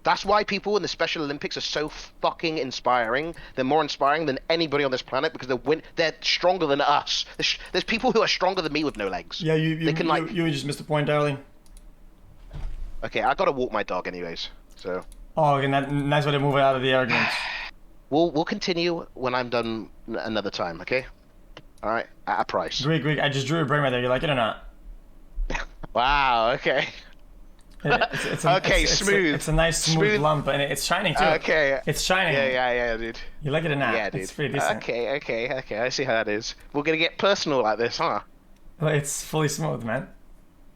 That's why people in the Special Olympics are so fucking inspiring. They're more inspiring than anybody on this planet because they're stronger than us. There's people who are stronger than me with no legs. Yeah, you just missed the point, darling. Okay, I gotta walk my dog anyways, so... Oh, okay, nice way to move it out of the argument. We'll continue when I'm done another time, okay? Alright, at a price. Greek, I just drew a brain right there. You like it or not? Wow, okay. Smooth. It's a nice smooth lump, and it's shining too. Okay. It's shining. Yeah, dude. You like it or not? Yeah, dude. It's pretty decent. Okay. I see how that is. We're gonna get personal like this, huh? Well, it's fully smooth, man.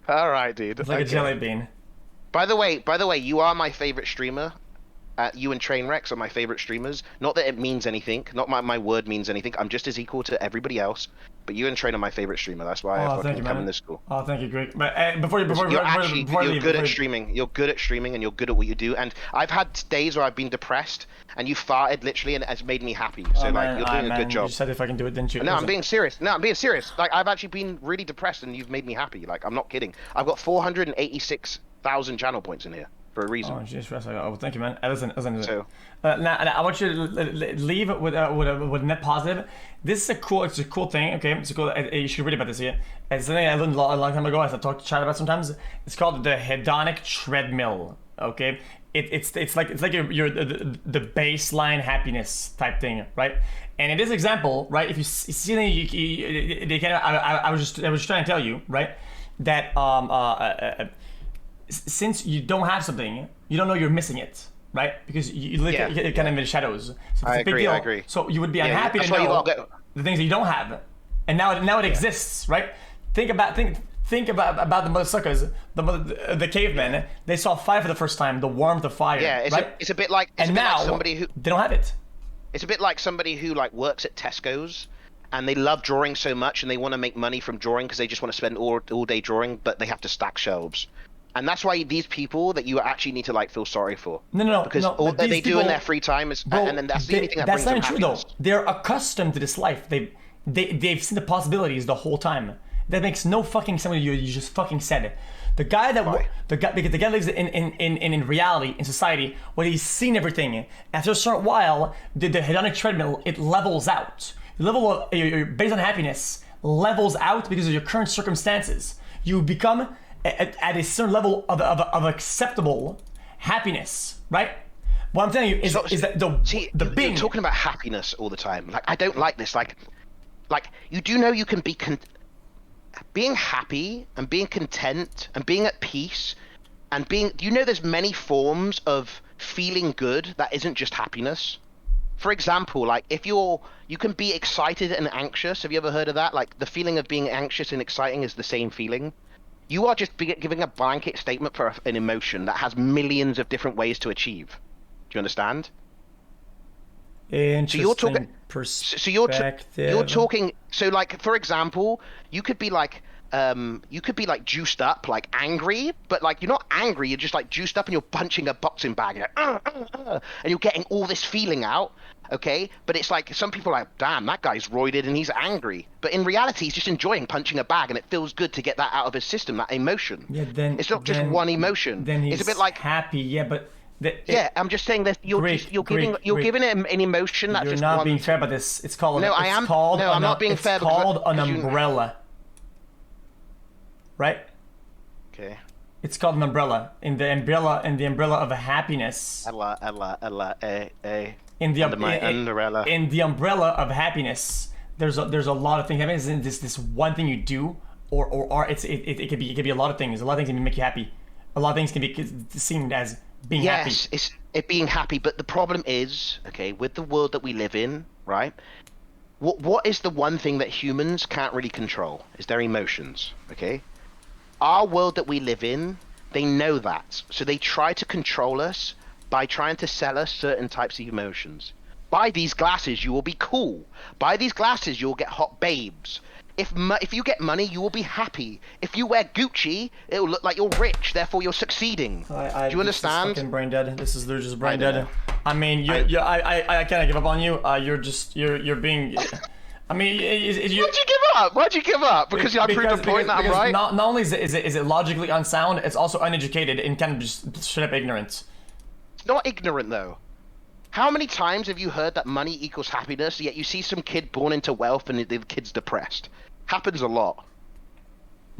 All right, dude. It's like a jelly bean. By the way, you are my favorite streamer. You and Trainwrecks are my favorite streamers. Not that it means anything. Not my word means anything. I'm just as equal to everybody else. But you and Train are my favorite streamer. That's why I fucking come in this school. Oh, thank you, Greek. But you're good at streaming. You're good at streaming, and you're good at what you do. And I've had days where I've been depressed, and you farted literally, and it has made me happy. So you're doing a good job. You said if I can do it, didn't you? No, I'm being serious. Like I've actually been really depressed, and you've made me happy. Like I'm not kidding. I've got 486,000 channel points in here. For a reason. Oh, jeez, well, thank you, man. Listen. So, now, I want you to leave with a net positive. It's a cool thing. Okay, it's cool. You should read about this here. It's something I learned a long time ago. I talk to chat about sometimes. It's called the hedonic treadmill. Okay, it's like your the baseline happiness type thing, right? And in this example, right, if you see they can. I was just trying to tell you, right, that since you don't have something, you don't know you're missing it, right? Because you live kind of in the shadows. So it's a big deal. I agree. So you would be unhappy to know the things that you don't have, and now it exists, right? Think about the motherfuckers, the cavemen. They saw fire for the first time, the warmth of fire. Yeah, it's a bit like somebody who they don't have it. It's a bit like somebody who like works at Tesco's. And they love drawing so much, and they want to make money from drawing because they just want to spend all day drawing, but they have to stack shelves. And that's why these people that you actually need to like feel sorry for. No. Because all that they do in their free time is, and then that's the only thing that brings them happiness. That's not true though. They're accustomed to this life. They've seen the possibilities the whole time. That makes no fucking sense. You just fucking said it. The guy because the guy lives in reality, in society, where he's seen everything. After a certain while, the hedonic treadmill, it levels out. The level of your based on happiness levels out because of your current circumstances. You become at a certain level of acceptable happiness, right? What I'm telling you is that you're talking about happiness all the time. Like I don't like this. Like you do know you can be being happy and being content and being at peace and being. You know, there's many forms of feeling good that isn't just happiness. For example, like if you can be excited and anxious. Have you ever heard of that? Like the feeling of being anxious and exciting is the same feeling. You are just giving a blanket statement for an emotion that has millions of different ways to achieve. Do you understand? Interesting perspective. You're talking. So, like, for example, you could be like juiced up, like angry, but like you're not angry. You're just like juiced up, and you're punching a boxing bag, and you're getting all this feeling out. Okay, but it's like some people are like, damn, that guy's roided and he's angry. But in reality, he's just enjoying punching a bag, and it feels good to get that out of his system, that emotion. Yeah, then it's not just one emotion. Then he's it's a bit like happy, yeah, but I'm just saying that you're giving it an emotion that's you're just not one... being fair about this. It's called I'm not being fair. It's called an umbrella, right? Okay. It's called an umbrella. In the umbrella of happiness. In the umbrella of happiness, there's a lot of things. Happiness isn't this one thing you do, or it could be a lot of things. A lot of things can make you happy. A lot of things can be seen as being happy. Yes, it's being happy. But the problem is, okay, with the world that we live in, right? What is the one thing that humans can't really control? Is their emotions. Okay, our world that we live in, they know that, so they try to control us by trying to sell us certain types of emotions. Buy these glasses, you will be cool. Buy these glasses, you will get hot babes. If you get money, you will be happy. If you wear Gucci, it will look like you're rich. Therefore, you're succeeding. Do you understand? This is fucking brain dead. This is literally just brain dead. I mean, I can't give up on you. You're being. I mean, why'd you give up? Why'd you give up? Because I proved the point that I'm right. Not only is it logically unsound, it's also uneducated and kind of just straight up ignorant. It's not ignorant though. How many times have you heard that money equals happiness, yet you see some kid born into wealth and the kid's depressed? Happens a lot.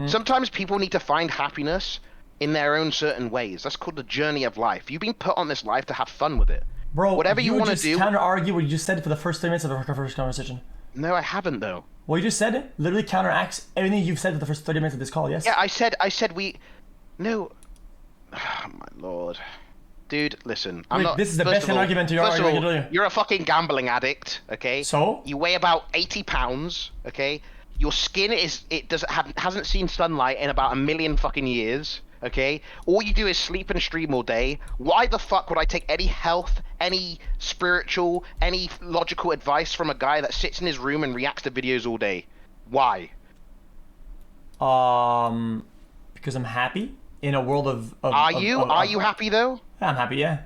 Sometimes people need to find happiness in their own certain ways. That's called the journey of life. You've been put on this life to have fun with it. Bro, whatever you want to do. You just counter-argue what you just said for the first 3 minutes of our first conversation. No, I haven't though. What you just said literally counteracts everything you've said for the first 30 minutes of this call, yes? Yeah, I said we... No. Oh, my lord. Dude, listen. This is the best argument to your argument. You're a fucking gambling addict, okay? So? You weigh about 80 pounds, okay? Your skin hasn't seen sunlight in about 1 million fucking years, okay? All you do is sleep and stream all day. Why the fuck would I take any health, any spiritual, any logical advice from a guy that sits in his room and reacts to videos all day? Why? Because I'm happy in a world of Are you happy though? I'm happy, yeah.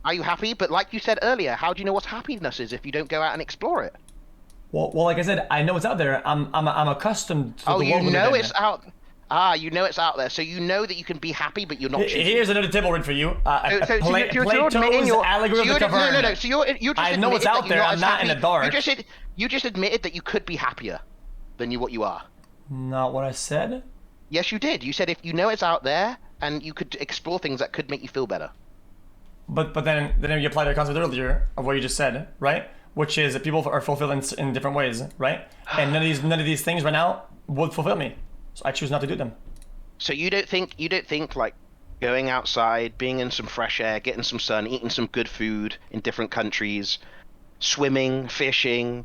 Are you happy? But like you said earlier, how do you know what happiness is if you don't go out and explore it? Well, like I said, I know it's out there. I'm accustomed to the world. Oh, you know it's out. You know it's out there, so you know that you can be happy, but you're not. Here's another table read for you. Plato's allegory of the cavern. No. So you just I know it's out there. I'm not in the dark. You just admitted that you could be happier than what you are. Not what I said. Yes, you did. You said if you know it's out there and you could explore things that could make you feel better. But then you apply the concept earlier of what you just said, right? Which is that people are fulfilled in different ways, right? And none of these things right now would fulfill me, so I choose not to do them. So you don't think like going outside, being in some fresh air, getting some sun, eating some good food in different countries, swimming, fishing,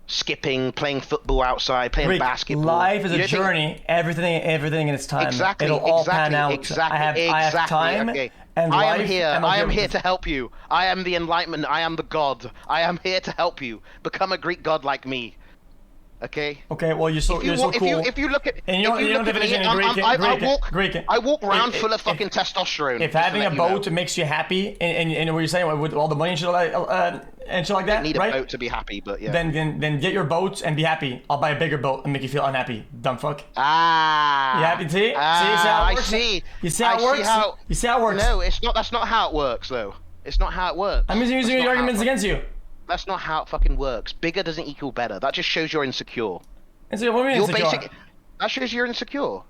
skipping, playing football outside, playing basketball. Life is a journey. Everything in its time. Exactly. It'll all pan out. I have time. Okay. And I am here to help you. I am the enlightenment. I am the god. I am here to help you. Become a Greek god like me. Okay. Okay. Well, you're so cool. If you look at, and you don't definition in Greek. I walk around full of fucking testosterone. If having a boat makes you happy, and what you're saying with all the money and shit like that, I need a boat to be happy, but yeah. Then get your boat and be happy. I'll buy a bigger boat and make you feel unhappy. Dumb fuck. You happy? See? I see. You see how it works? You see how it works? No, it's not. That's not how it works, though. It's not how it works. I'm using your arguments against you. That's not how it fucking works. Bigger doesn't equal better. That just shows you're insecure. Insecure? What do you mean insecure? That shows you're insecure.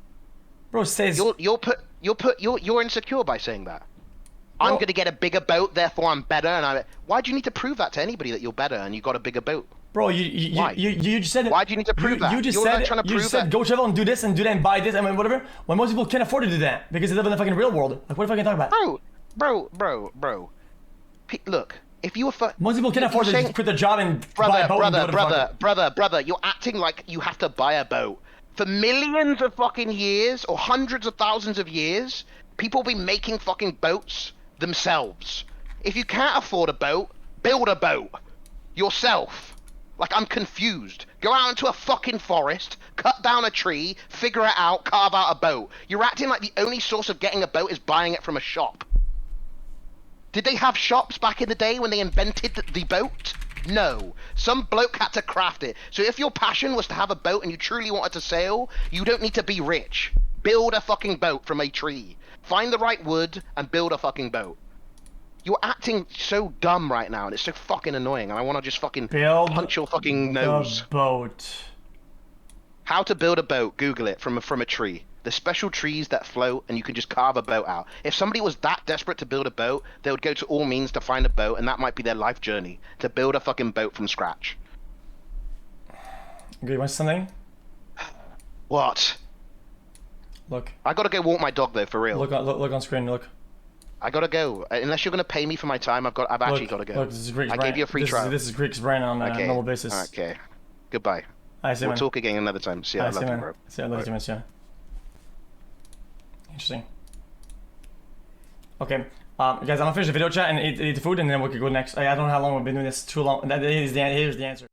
Bro, says you're insecure by saying that. I'm gonna get a bigger boat, therefore I'm better. Why do you need to prove that to anybody that you're better and you got a bigger boat? Bro, you just said it. Why do you need to prove that? You just said go travel and do this and do that and buy this and whatever. When most people can't afford to do that because they live in the fucking real world. Like, what if I can talk about? Bro. Look. If you were most people can afford to quit their job and buy a boat. Brother, you're acting like you have to buy a boat. For millions of fucking years, or hundreds of thousands of years, people be making fucking boats themselves. If you can't afford a boat, build a boat. Yourself. Like, I'm confused. Go out into a fucking forest, cut down a tree, figure it out, carve out a boat. You're acting like the only source of getting a boat is buying it from a shop. Did they have shops back in the day when they invented the boat? No. Some bloke had to craft it. So if your passion was to have a boat and you truly wanted to sail, you don't need to be rich. Build a fucking boat from a tree. Find the right wood and build a fucking boat. You're acting so dumb right now and it's so fucking annoying and I want to just fucking punch your fucking nose. Boat. How to build a boat. Google it from a tree. The special trees that float and you can just carve a boat out. If somebody was that desperate to build a boat, they would go to all means to find a boat and that might be their life journey. To build a fucking boat from scratch. Okay, you want something? What? Look. I gotta go walk my dog though, for real. Look on screen, look. I gotta go. Unless you're gonna pay me for my time, I've actually gotta go. Look, this is Greek's I gave you a free trial. This is Greek's brain on a normal basis. Okay. Goodbye. We'll talk again another time. See, I love you, bro. See, I love you, man. Yeah. Interesting. Okay, guys, I'm gonna finish the video chat and eat the food, and then we could go next. I don't know how long we've been doing this. Too long. Here's the answer.